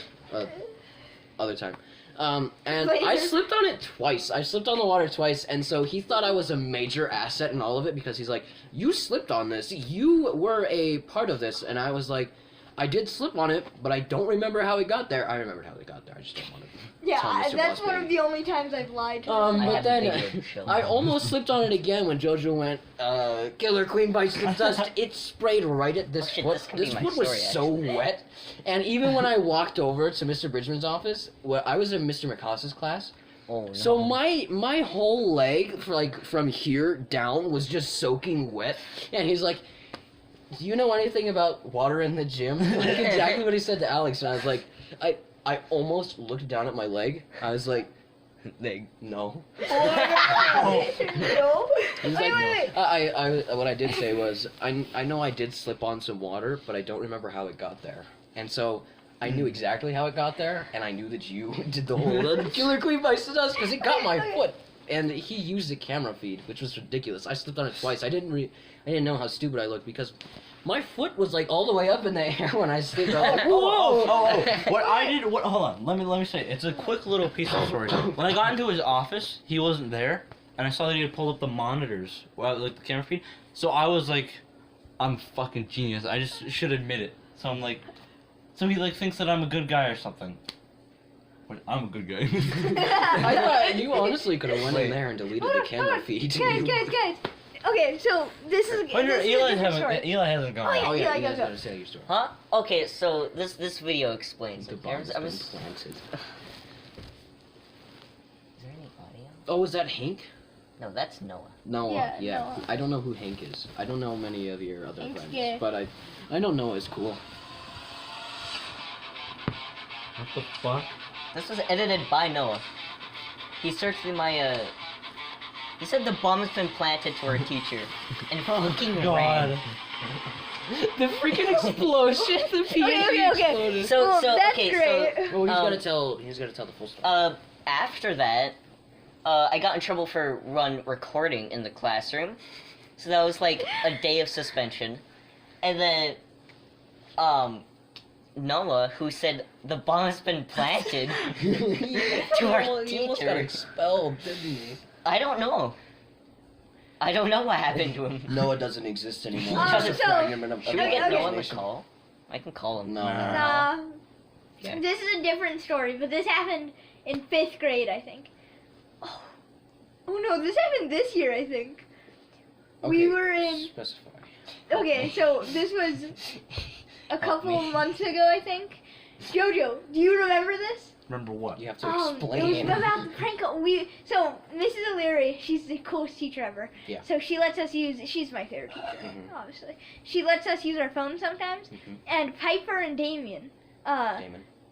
other time. And Later. I slipped on it twice. I slipped on the water twice, and so he thought I was a major asset in all of it because he's like, "You slipped on this. You were a part of this," and I was like, "I did slip on it, but I don't remember how it got there." I remembered how it got there. I just don't want to. Yeah, Tell Mr. that's Boss one of Baby. the only times I've lied to I But have a then video to show. I almost slipped on it again when JoJo went, "Killer Queen bites the dust." It sprayed right at this Oh, shit, foot. this could be This my foot was story, so wet. And even when I walked over to Mr. Bridgman's office, well, I was in Mr. McCoss's class. Oh, no. So my whole leg, from here down, was just soaking wet. And he's like, "Do you know anything about water in the gym?" Like exactly what he said to Alex. And I was like, I almost looked down at my leg. I was like, "Leg, no." no. He's Wait, like, wait. I what I did say was, I know I did slip on some water, but I don't remember how it got there. And so I knew exactly how it got there, and I knew that you did the whole Killer Queen bites the dust because it got my foot. And he used a camera feed, which was ridiculous. I slipped on it twice. I didn't know how stupid I looked because my foot was like all the way up in the air when I slipped. I was like, whoa! What I did, hold on, let me say, it's a quick little piece of story. When I got into his office, he wasn't there, and I saw that he had pulled up the monitors, like the camera feed, so I was like, I'm fucking genius, I just should admit it. So I'm like, so he like thinks that I'm a good guy or something. Wait, I'm a good guy. I thought you honestly could have went in there and deleted Hold the on, camera hold on. feed. Guys. Okay, so this is Wait, this is a different story. Eli hasn't gone. Oh, yeah. Oh yeah, Yeah, you go, guys go. gotta say your story. Huh? Okay, so this video explains The it. bomb has I been was. Is planted. there any audio? Oh, was that Hank? No, that's Noah. Noah, Yeah, Noah. I don't know who Hank is. I don't know many of your other Hank's friends, gay. but I know Noah is cool. What the fuck? This was edited by Noah. He searched through my He said the bomb has been planted to our teacher, and fucking ran. The freaking explosion! The PhD Okay. exploded. So Well, that's okay, great. so Oh, he's um, gotta tell. He's gotta tell the full story. after that, I got in trouble for recording in the classroom. So that was like a day of suspension. And then, Noah, who said the bomb has been planted to our He almost got teacher. expelled, didn't he? I don't know. I don't know what happened to him. Noah doesn't exist anymore. Oh, It's just a so- fragment of Should we Okay, get okay. Noah on the call? I can call him. No. Nah. Okay. This is a different story, but this happened in 5th grade, I think. Oh no, this happened this year, I think. We were in. Specify. Okay, so this was a couple months ago, I think, Jojo, do you remember this? Remember what? You have to It was explain. about the prank call. So Mrs. O'Leary, she's the coolest teacher ever. Yeah. So she lets us use. She's my favorite teacher, Mhm. obviously. She lets us use our phone sometimes. Mhm. And Piper and Damon,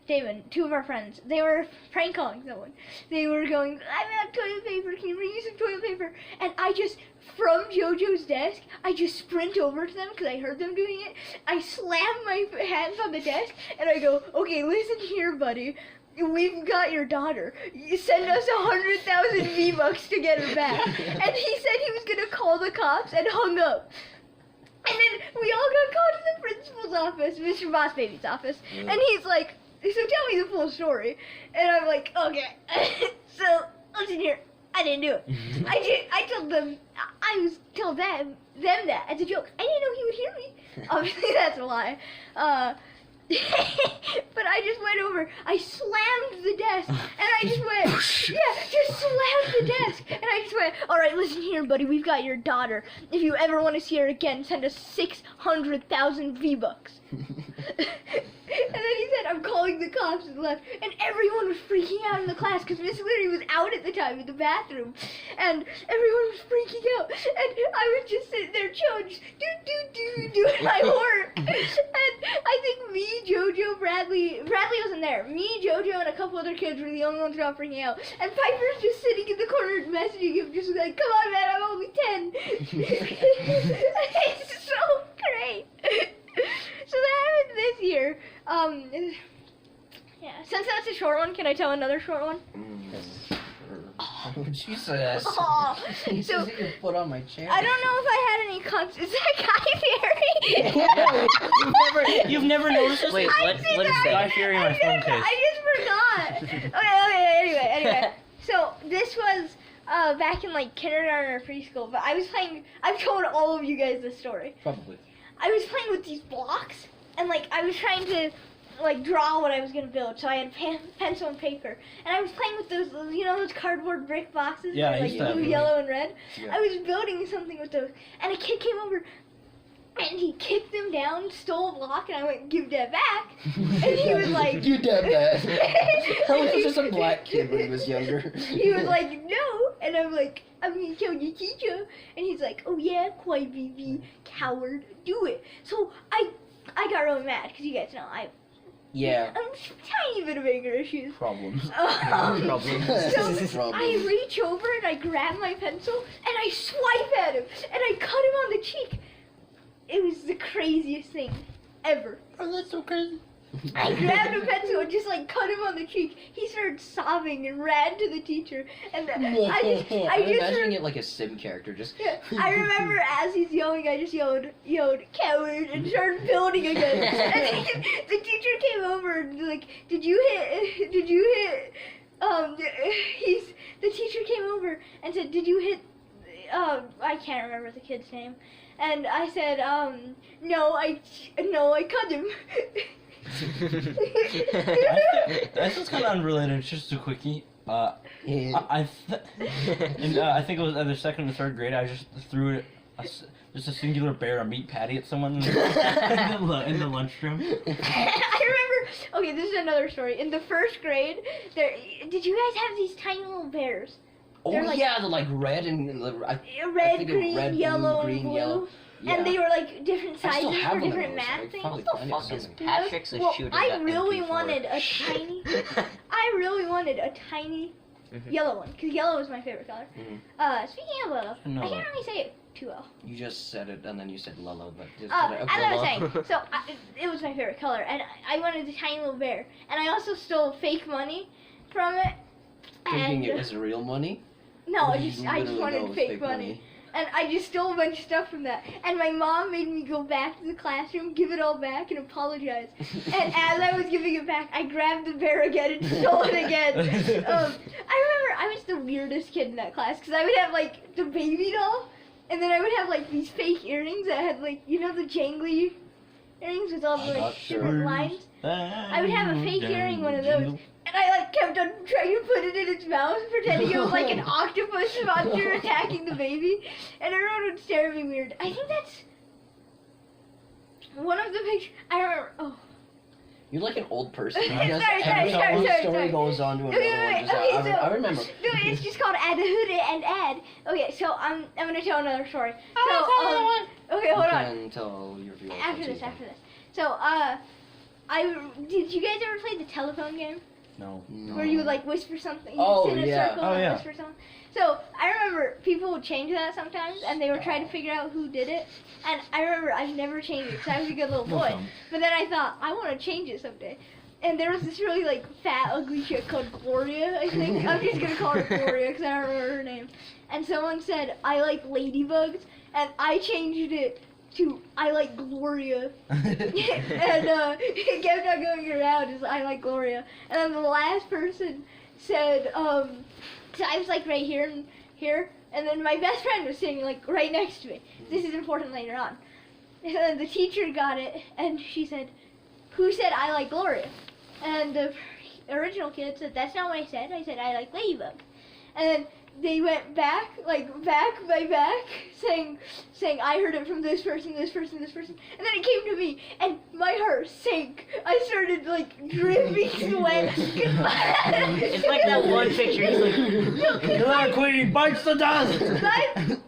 Damon. two of our friends, they were prank calling someone. They were going, I'm out of toilet paper. Can you bring me some toilet paper? And I just, from JoJo's desk, I just sprint over to them because I heard them doing it. I slam my hands on the desk and I go, okay, listen here, buddy. We've got your daughter. You send us 100,000 V-Bucks to get her back. And he said he was going to call the cops and hung up. And then we all got called to the principal's office, Mr. Boss Baby's office. Mm. And he's like, so tell me the full story. And I'm like, okay. So, listen here. I didn't do it. I told them, I was told them that as a joke. I didn't know he would hear me. Obviously, that's a lie. But I just went over, I slammed the desk, and I just went, just slammed the desk, and I just went, alright, listen here, buddy, we've got your daughter. If you ever want to see her again, send us 600,000 V-Bucks. And then he said, I'm calling the cops, and left. And everyone was freaking out in the class because Miss Leary was out at the time in the bathroom. And everyone was freaking out. And I was just sitting there chilling, just doing my work. And I think me, JoJo, Bradley wasn't there. Me, JoJo, and a couple other kids were the only ones not freaking out. And Piper's just sitting in the corner messaging him, just like, come on, man, I'm only 10. It's so great. So that happened this year. Yeah. Since that's a short one, can I tell another short one? Oh, Jesus. Oh, You so just hit your foot on my chair. I don't know if I had any Is that Guy Fieri? You've never noticed this? Wait, what is that? Guy Fieri in my phone case. I just forgot. Okay, anyway. So this was back in like kindergarten or preschool, but I was playing, I've told all of you guys this story. Probably. I was playing with these blocks, and like I was trying to like draw what I was gonna build. So I had pencil and paper, and I was playing with those, you know, those cardboard brick boxes, Yeah, that I are, used like to have blue, those. yellow, and red. Yeah. I was building something with those, and a kid came over, and he kicked them down, stole a block, and I went, give that back, and he was like, You did that. How was he just a black kid when he was younger? He was like, no, and I'm like, I'm gonna tell your teacher, and he's like, oh yeah, quiet baby, coward, do it. So I got really mad, because you guys know, Yeah. I'm a tiny bit of anger issues. Problems. So Problems. I reach over and I grab my pencil and I swipe at him and I cut him on the cheek. It was the craziest thing ever. Oh, that's so crazy. I grabbed a pencil and just like cut him on the cheek. He started sobbing and ran to the teacher. And I'm I just imagining it like a Sim character, just. yeah, I remember as he's yelling, I just yelled, coward, and started building again. And the teacher came over and like, did you hit, the teacher came over and said, did you hit, I can't remember the kid's name. And I said, no, I cut him. This is kind of unrelated. It's just a quickie. I think it was either second or third grade. I just threw just a singular bear, a meat patty at someone in the lunchroom. I remember. Okay, this is another story. In the first grade, did you guys have these tiny little bears? Oh They're like- yeah, the like red and I Red, think green, red, blue, yellow, green, and blue. yellow. Yeah. And they were like different I still sizes have for one of different those. math I things. probably What the find it fuck is somewhere. Patrick's a Well, shooter? I really MP4. wanted a tiny. I really wanted a tiny yellow one because yellow is my favorite color. Mhm. Speaking of I can't really say it too well. You just said it and then you said Lolo, but just As okay, I was Lolo. saying, so it was my favorite color, and I wanted a tiny little bear, and I also stole fake money from it. Thinking And it was real money. no, Or I did you just literally know it wanted was fake money. And I just stole a bunch of stuff from that. And my mom made me go back to the classroom, give it all back, and apologize. And as I was giving it back, I grabbed the bear again and stole it again. I remember I was the weirdest kid in that class, because I would have, like, the baby doll, and then I would have, like, these fake earrings that had, like, you know, the jangly earrings with all the, like, different lines? I would have a fake earring, one of those. And I like kept on trying to put it in its mouth, pretending it was like an octopus monster attacking the baby. And everyone would stare at me weird. I think that's one of the pictures. I remember. Oh, You're like an old person. Sorry, Just sorry, every sorry, one sorry, story sorry. goes on to another Okay, one. Just, okay, I remember. No, it's just called Add a Hood and Add. Okay, so I'm gonna tell another story. Okay, hold on. You can tell your viewers. After this. So, did you guys ever play the telephone game? No. Where you would like whisper something? You Oh, sit in a yeah. circle Oh, and yeah. whisper something. So I remember people would change that sometimes, and they were trying to figure out who did it. And I remember I've never changed it because I was a good little boy. But then I thought I want to change it someday. And there was this really like fat, ugly chick called Gloria. I think I'm just gonna call her Gloria because I don't remember her name. And someone said I like ladybugs, and I changed it to I like Gloria. And it kept on going around as I like Gloria. And then the last person said, so I was like right here and here, and then my best friend was sitting like right next to me. This is important later on. And then the teacher got it, and she said, "Who said I like Gloria?" And the original kid said, "That's not what I said. I said I like Ladybug." And then they went back, like back by back, saying I heard it from this person, this person, this person. And then it came to me, and my heart sank. I started like dripping sweat. It's like that one picture. He's like, Killer Queen bites the dust!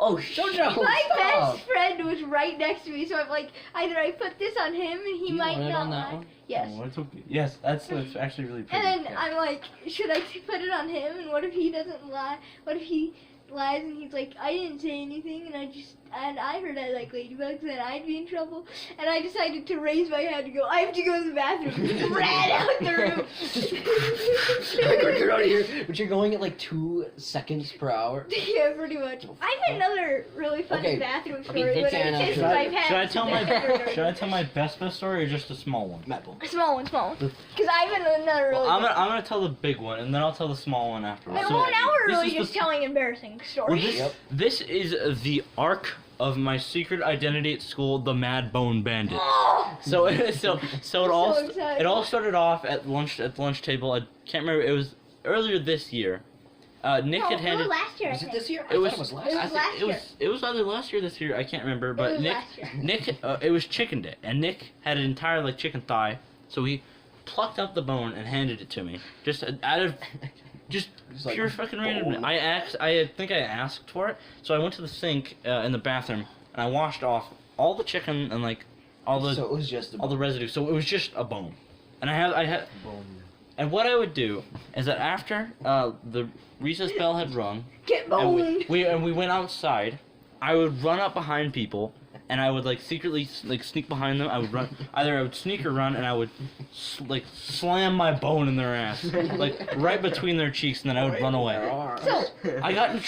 Oh, Shoujo! My stop. best friend was right next to me, so I'm like, either I put this on him and he Do you might want it not on that lie. one? Yes. Oh, it's okay. Yes, that's actually really pretty. And then I'm like, should I put it on him? And what if he doesn't lie? What if he lies and he's like, I didn't say anything, and I heard I like ladybugs, and I'd be in trouble. And I decided to raise my hand and go, I have to go to the bathroom. Ran out the room. Get out of here! But you're going at like 2 seconds per hour. Yeah, pretty much. I have another really funny Okay. bathroom Okay, story. take but Anna. it's just Should I- I've had Should I tell my Should Should I tell my best story or just a small one? A small one. Because I have another really Well, good I'm gonna tell the big one and then I'll tell the small one afterwards. And So, now we're this really is just the- telling embarrassing Well, stories. this, this is the arc of my secret identity at school, the Mad Bone Bandit. Oh! So it all So excited. it all started off at the lunch table. I can't remember. It was earlier this year. Nick No, had it handed. was last year. I Was it think. this year? I It was, thought it was last It year. was last year. It was either last year or this year. I can't remember. But was Nick, last year. it was chicken day, and Nick had an entire like chicken thigh. So he plucked out the bone and handed it to me, just out of just like pure fucking bone. random. I think I asked for it, so I went to the sink in the bathroom and I washed off all the chicken and like all the So it was just all the residue. So it was just a bone, and I had. And what I would do is that after the recess bell had rung, Get and boned. we went outside, I would run up behind people, and I would like secretly like sneak behind them. I would run, either I would sneak or run, and I would like slam my bone in their ass, like right between their cheeks, and then I would run away. So, I got in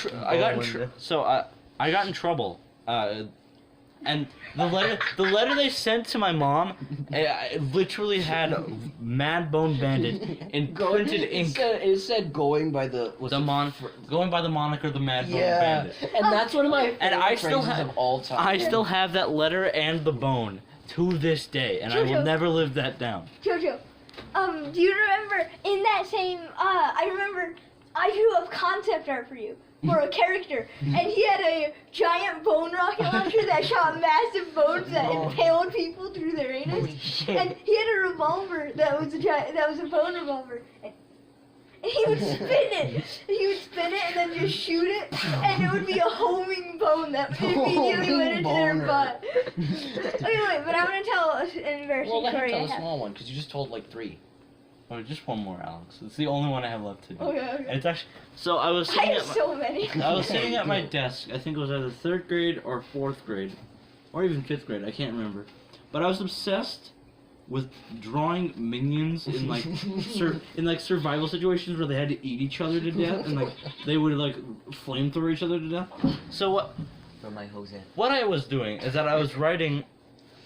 trouble. And the letter they sent to my mom, it literally had Mad Bone Bandit in printed ink. It said going by the Going by the moniker the Mad Bone yeah, Bandit. and that's one of my favorite And I still phrases have of all time. I still have that letter and the bone to this day, and I will Jojo. never live that down. Jojo, do you remember in that same? I remember I drew a concept art for you. For a character, and he had a giant bone rocket launcher that shot massive bones that impaled people through their anus, and he had a revolver that was a bone revolver, and he would spin it. He would spin it and then just shoot it, and it would be a homing bone that immediately went into their Boner. butt. Okay, wait, but I'm gonna tell an embarrassing Well, let him story tell I the have. small one because you just told like 3. Oh, just one more, Alex. It's the only one I have left to do. Okay. And it's actually so I was I sitting have at my, so many. I was sitting at my desk. I think it was either 3rd grade or 4th grade, or even 5th grade. I can't remember. But I was obsessed with drawing minions in like survival situations where they had to eat each other to death, and like they would like flamethrower each other to death. So what I was doing is that I was writing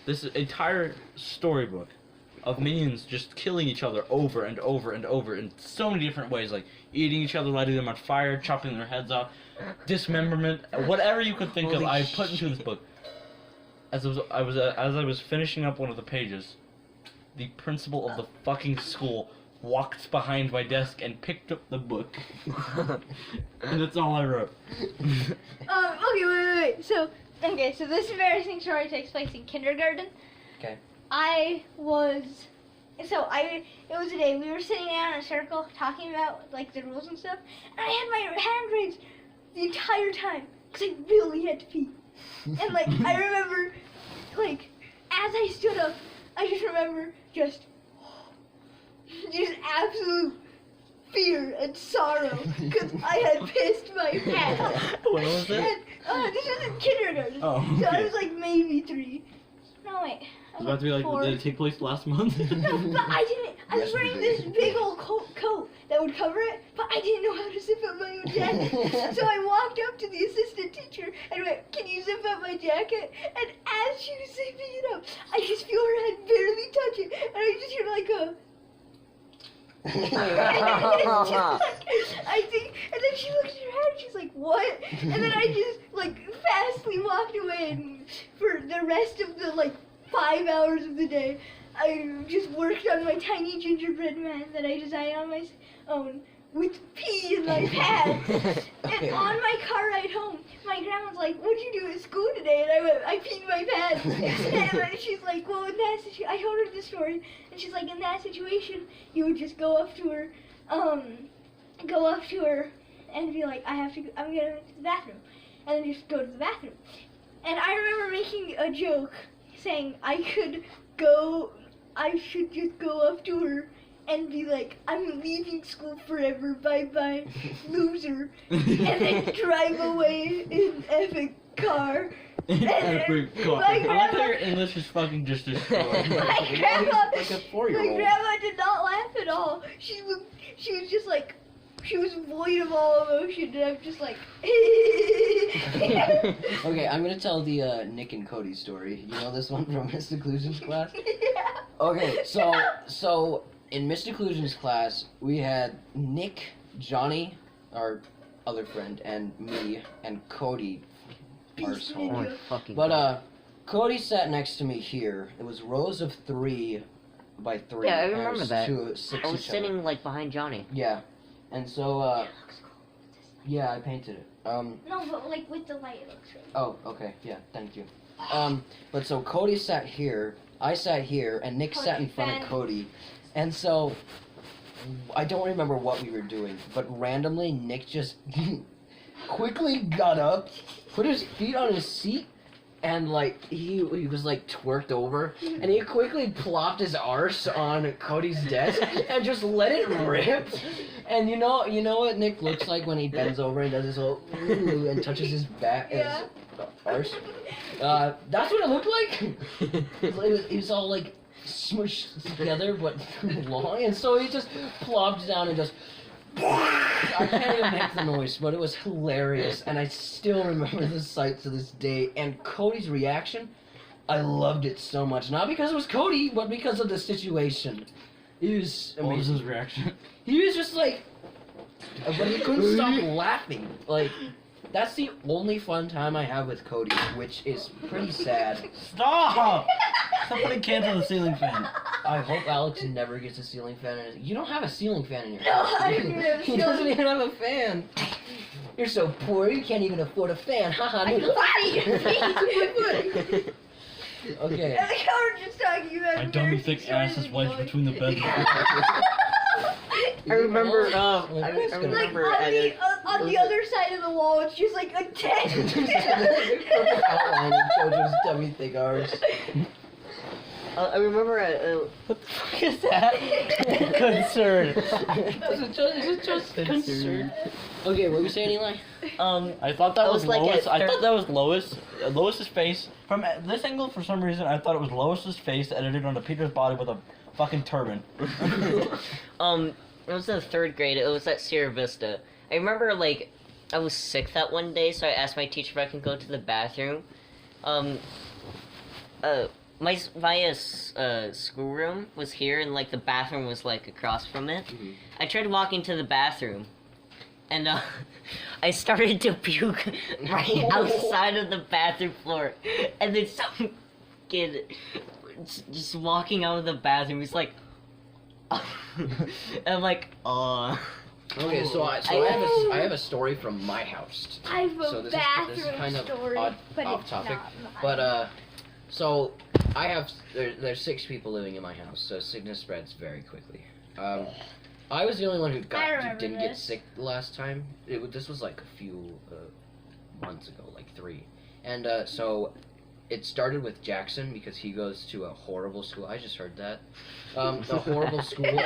this entire storybook of minions just killing each other over and over and over in so many different ways, like eating each other, lighting them on fire, chopping their heads off, dismemberment, whatever you could think of, I put into this book. As I was finishing up one of the pages, the principal of the fucking school walked behind my desk and picked up the book, and that's all I wrote. Okay, wait. So this embarrassing story takes place in kindergarten. Okay. I was So it was a day we were sitting down in a circle talking about like the rules and stuff, and I had my hand raised the entire time because I really had to pee. And like I remember, like as I stood up, I just remember just absolute fear and sorrow because I had pissed my pants. When was this? And, this was in kindergarten. Oh, So I okay. was like maybe 3. No wait. It's about to be like, 4. did it take place last month? No, but I didn't. I was wearing this big old coat that would cover it, but I didn't know how to zip up my own jacket. So I walked up to the assistant teacher and went, "Can you zip up my jacket?" And as she was zipping it up, I just feel her hand barely touch it, and I just hear like a. I think, and then she looked at her head and she's like, "What?" And then I just like fastly walked away, and for the rest of the like 5 hours of the day, I just worked on my tiny gingerbread man that I designed on my own with pee in my pants. And on my car ride home, my grandma's like, "What'd you do at school today?" And I went, "I peed my pants." And she's like, "Well, in that situation," I told her the story, and she's like, "In that situation, you would just go up to her and be like, I'm gonna go to the bathroom," and then just go to the bathroom. And I remember making a joke saying I should just go up to her and be like, "I'm leaving school forever, bye-bye, loser," and then drive away in an epic car. Epic car. My I like how grandma- your English is fucking just destroyed. My grandma, Like a my 4-year-old. grandma did not laugh at all. She was just like, she was void of all emotion, and I'm just like, Okay, I'm gonna tell the Nick and Cody story. You know this one from Miss Occlusion's class? yeah. Okay, so in Miss Occlusion's class, we had Nick, Johnny, our other friend, and me, and Cody, Beast arsehole. ninja. Fucking. But Cody sat next to me here. It was rows of 3 by 3. Yeah, I and it remember was that. 6 I was each other. sitting like behind Johnny. Yeah, and so yeah, I painted it. No, but like with the light, it looks really. Oh, okay, yeah, thank you. But so Cody sat here, I sat here, and Nick sat in front of Cody, and so I don't remember what we were doing, but randomly Nick just quickly got up, put his feet on his seat, and like he was like twerked over, and he quickly plopped his arse on Cody's desk and just let it rip. And you know what Nick looks like when he bends over and does his whole ooh and touches his back, Yeah. his arse. That's what it looked like. It was all like smushed together but long, and so he just plopped down and just. I can't even make the noise, but it was hilarious, and I still remember the sight to this day. And Cody's reaction, I loved it so much. Not because it was Cody, but because of the situation. It was What was amazing. his reaction? He was just like, but he couldn't stop laughing. Like, that's the only fun time I have with Cody, which is pretty sad. Stop! Stop putting cans on the ceiling fan. I hope Alex never gets a ceiling fan. You don't have a ceiling fan in your No, house. I do don't you? have a He doesn't ceiling- even have a fan. You're so poor, you can't even afford a fan. Haha. Okay. And the cover just talking about. My dummy thick embarrassing ass is stories wedged of between the going- bed. I remember. Well, I that's gonna- Like remember. on the other side of the wall, it's just like a tent. Perfect outline of children's dummy thick arms. I remember. What the fuck is that? Concern. Is it just concern? Okay, what were you saying, Eli? I thought that I was was like Lois. at I thought third- that was Lois. Lois's face. From this angle, for some reason, I thought it was Lois's face edited onto Peter's body with a fucking turban. It was in the 3rd grade. It was at Sierra Vista. I remember like I was sick that one day, so I asked my teacher if I could go to the bathroom. My schoolroom was here, and like the bathroom was like across from it. Mhm. I tried walking to the bathroom, and I started to puke right outside of the bathroom floor, and then some kid just walking out of the bathroom. He's like, and I'm like, Okay, so I have a story from my house. I have a So this is bathroom kind of story, off but topic. it's not mine. But so there's 6 people living in my house, so sickness spreads very quickly. I was the only one who didn't get sick the last time. This was like a few months ago, like 3, and so it started with Jackson because he goes to a horrible school. I just heard that. The horrible school. And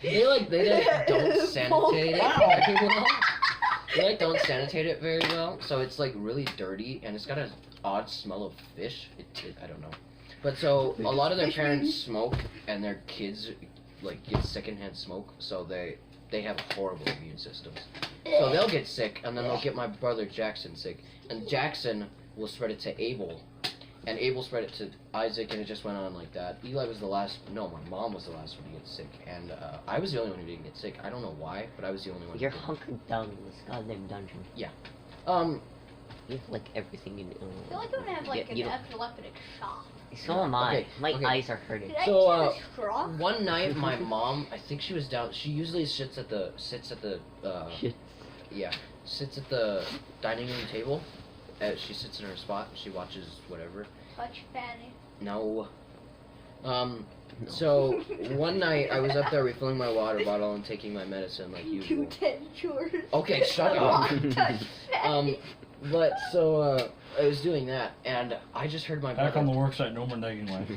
they like they don't sanitate it very well. They like don't sanitate it very well, so it's like really dirty and it's got an odd smell of fish. I don't know. But so a lot of their parents smoke and their kids like get secondhand smoke, so they have horrible immune systems. So they'll get sick and then they'll get my brother Jackson sick, and Jackson will spread it to Abel, and Abel spread it to Isaac, and it just went on like that. Eli was the last. No, my mom was the last one to get sick, and I was the only one who didn't get sick. I don't know why, but I was the only one. You're who didn't. hunkered down in this goddamn dungeon. Yeah. You have like everything in. I feel like I'm gonna have like an epileptic shock. So am I. Okay, My okay. eyes are hurting. Did I So, just have a stroke? One night, my mom, I think she was down. She usually sits at the Shit. yeah, sits at the dining room table. She sits in her spot. She watches whatever. Touch Fanny. No. So one night I was up there refilling my water bottle and taking my medicine like usual. 10 chores. Okay, shut up. Touch Fanny. But so I was doing that, and I just heard my Back on the brother. worksite, no more nagging life.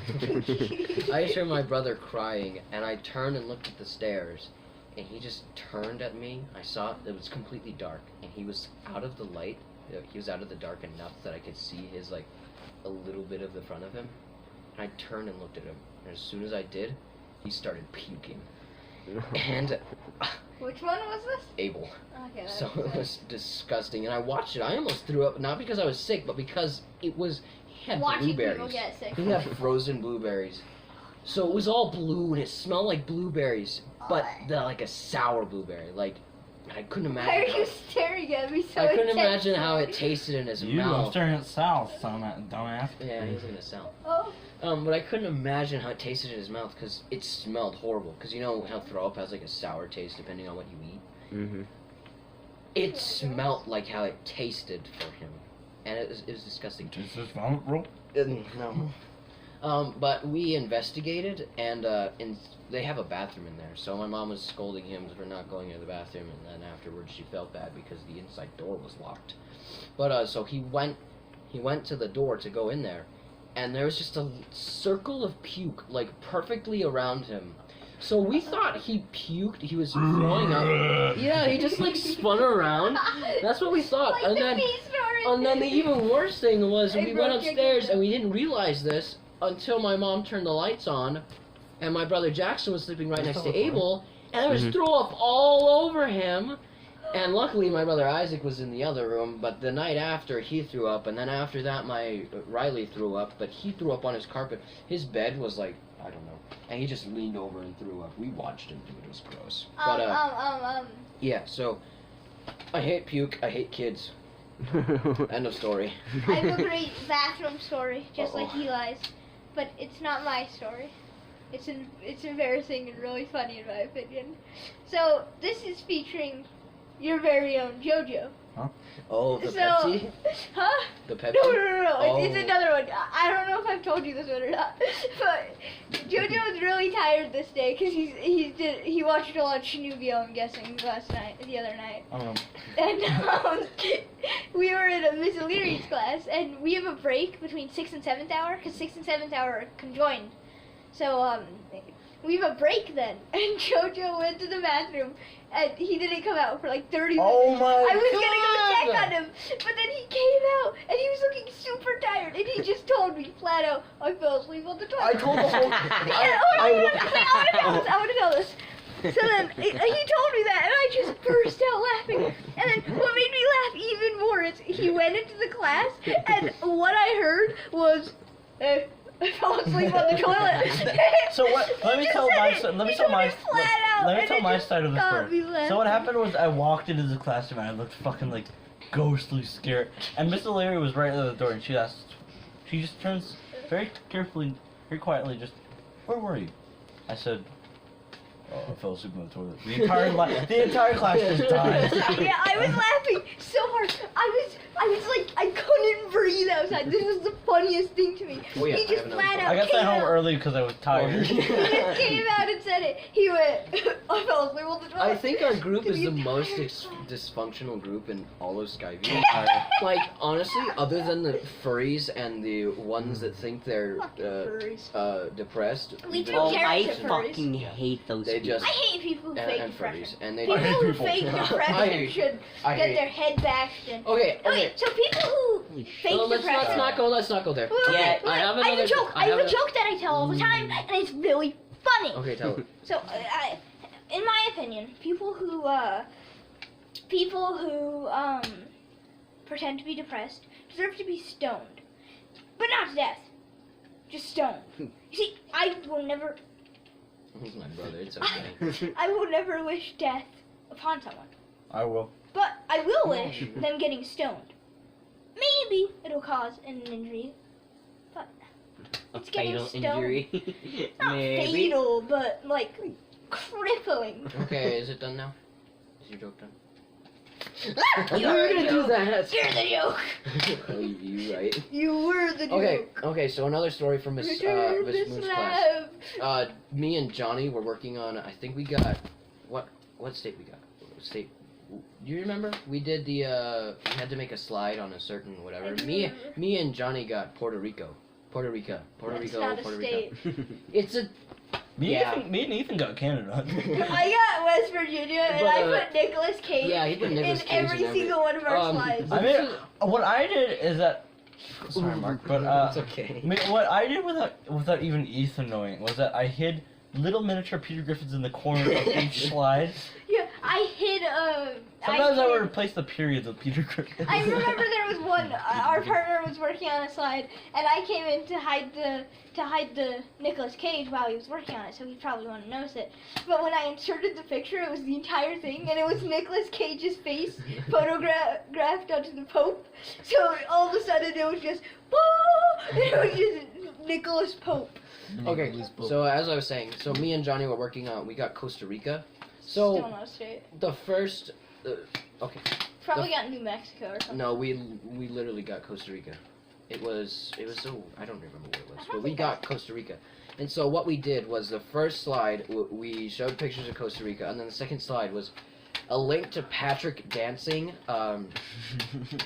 I just heard my brother crying, and I turned and looked at the stairs, and he just turned at me. I saw it was completely dark, and he was out of the light. He was out of the dark enough that I could see his like a little bit of the front of him. And I turned and looked at him, and as soon as I did, he started puking. And Which one was this? Abel. Okay, So it was disgusting, and I watched it. I almost threw up, not because I was sick, but because he had watching people blueberries. get sick. He had frozen blueberries. So it was all blue, and it smelled like blueberries, but like a sour blueberry. Like, I couldn't imagine. Why are how- you staring at me so I couldn't intensely? imagine how it tasted in his I'm mouth. staring at Sal, dumbass. Yeah, he was gonna sound. Oh, But I couldn't imagine how it tasted in his mouth because it smelled horrible. Because you know how throw up has like a sour taste depending on what you eat. Mm-hmm. It smelled like how it tasted for him, and it was disgusting. Is this vomit, bro? No. But we investigated, and they have a bathroom in there. So my mom was scolding him for not going to the bathroom, and then afterwards she felt bad because the inside door was locked. But so he went to the door to go in there, and there was just a circle of puke like perfectly around him. So we thought he puked. He was throwing up. Yeah, he just like spun around. That's what we thought. like And the then. bee story. And then the even worse thing was Hey, we bro, went check upstairs it and we didn't realize this until my mom turned the lights on, and my brother Jackson was sleeping right next to Abel, and there was throw up all over him. And luckily my brother Isaac was in the other room, but the night after he threw up, and then after that my Riley threw up, but he threw up on his carpet. His bed was like, I don't know, and he just leaned over and threw up. We watched him do it. It was gross. But yeah, so I hate puke. I hate kids. End of story. I have a great bathroom story, just like Uh-oh. Eli's, but it's not my story. It's embarrassing and really funny in my opinion. So this is featuring your very own JoJo. Oh, the So, Pepsi? huh? The Pepsi? No. It's Oh. another one. I don't know if I've told you this one or not, but JoJo was really tired this day because he watched a lot of Shinubio, I'm guessing, the other night. I don't know. And we were in a Miss O'Leary's class, and we have a break between 6th and 7th hour, because 6th and 7th hour are conjoined. So, we have a break then, and JoJo went to the bathroom, and he didn't come out for like 30 minutes. Oh my I was God. gonna go check on him, but then he came out, and he was looking super tired, and he just told me flat out, I fell asleep on the toilet. I told the whole. Yeah, I want to tell this. So then he told me that, and I just burst out laughing. And then what made me laugh even more is he went into the class, and what I heard was, I fell asleep on the toilet. So what? Let me He tell just my said side. it. Let me He tell told my. me flat out, Let me and tell it my just side of the got me story. So what laughing. happened was I walked into the classroom and I looked fucking like ghostly scared, and Miss O'Leary was right at the door, and she just turns very carefully, very quietly, just, where were you? I said, Oh, I fell asleep in the toilet. The entire class just died. Yeah, I was laughing so hard. I was like, I couldn't breathe outside. This was the funniest thing to me. Oh, yeah, He I just have another flat story. out I got came sent home out. early because I was tired. He just came out and said it. He went, I fell asleep on the toilet. I think our group To is the entire most class. dysfunctional group in all of Skyview. Like, honestly, other than the furries and the ones that think they're Fucking furries. depressed, We they- do Oh, care I about furries. fucking hate those They people. just I hate people who fake and depression. furries, and they People hate who people. fake I depression hate- should I get hate- their head bashed in. Okay, Okay, so people who Holy fake No, let's depression. not go there. Wait, wait, Yeah, wait, I have I have another a joke. I have a joke that I tell all the time, and it's really funny. Okay, tell it. So, in my opinion, people who pretend to be depressed deserve to be stoned, but not to death. Just stoned. You see, I will never, He's my brother. It's okay. I will never wish death upon someone, I will. but I will wish them getting stoned. Maybe it'll cause an injury, but A it's getting fatal stoned. injury. Not Maybe. fatal, but like crippling. Okay, is it done now? Is your joke done? You're We're the gonna do joke. that. You're the joke. Oh, you right. You were the Okay, joke. okay. So another story from Miss Return Miss this Moon's class. love. Me and Johnny were working on. I think we got what state we got? State. Do you remember? We did the. We had to make a slide on a certain whatever. I do Me remember. and Johnny got Puerto Rico. Puerto Rico. Puerto That's Rico. not a Puerto state. Rico. It's a. Yeah. Me and Ethan got Canada. I got West Virginia, and But, I put Nicolas Cage Yeah, he put Nicolas in Cage every in every- single one of our slides. I mean, what I did is that. Sorry, Mark, but it's okay. I mean, what I did without even Ethan knowing was that I hid little miniature Peter Griffins in the corner of each slide. Yeah, I hid Sometimes I hid- would replace the periods with Peter Griffins. I remember there was one. Our partner was working on a slide, and I came in to hide the Nicolas Cage while he was working on it, so he probably wouldn't notice it. But when I inserted the picture, it was the entire thing, and it was Nicolas Cage's face photographed onto the Pope. So all of a sudden, it was just, and it was just Nicholas Pope. Okay, so as I was saying, so me and Johnny were working on. We got Costa Rica. Still So not straight. the first. Okay. Probably got New Mexico or something. No, we literally got Costa Rica. It was so I don't remember what it was, I don't but we think got Costa Rica. And so what we did was the first slide we showed pictures of Costa Rica, and then the second slide was a link to Patrick dancing,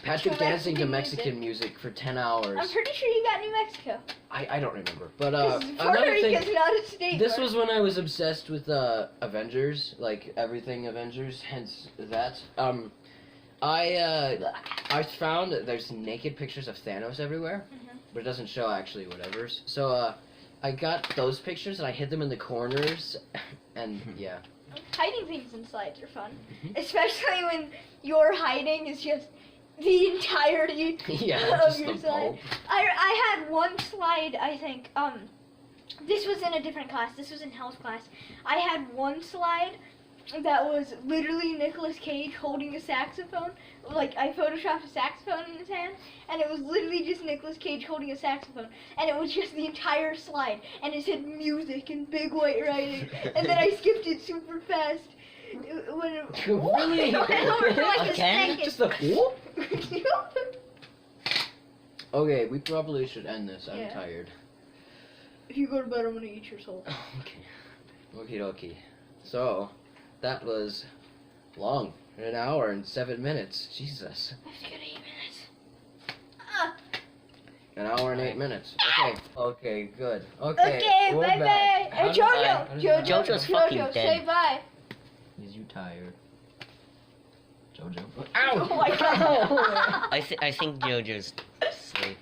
Patrick To dancing to Mexican Mexican music for 10 hours. I'm pretty sure you got New Mexico. I don't remember, but 'Cause Puerto another Rico's thing. not a state. This Mark. was when I was obsessed with Avengers, like everything Avengers. Hence that. I found that there's naked pictures of Thanos everywhere, but it doesn't show actually whatever's. So I got those pictures and I hid them in the corners, and yeah. Hiding things in slides are fun, especially when your hiding is just the entirety Yeah, of just your the slide. bulb. I had one slide, I think. This was in a different class. This was in health class. I had one slide that was literally Nicolas Cage holding a saxophone. Like, I photoshopped a saxophone in his hand, and it was literally just Nicolas Cage holding a saxophone. And it was just the entire slide, and it said music in big white writing. And then I skipped it super fast. When it, Really? it went over for like Again? a second. Just the whoop? Okay, we probably should end this. I'm Yeah. tired. If you go to bed, I'm gonna eat your soul. Okay. Okie dokie. So, that was long. 1 hour and 7 minutes. Jesus. That's good 8 minutes. 1 hour and 8 minutes. Okay. Okay, good. Okay. Okay, we're bye back. bye. How do I- Jojo's fucking Jojo, dead. say bye. Is you tired? Jojo. Oh my god. I think JoJo's asleep.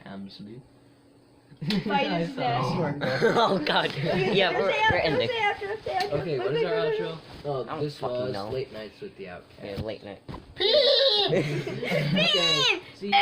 I'm asleep. Bite his neck. Oh god. Yeah, we're ending. Say after. Okay, what is our outro? Oh, don't this fucking was know. Late Nights with the Outcasts. Yeah, late night. Okay, see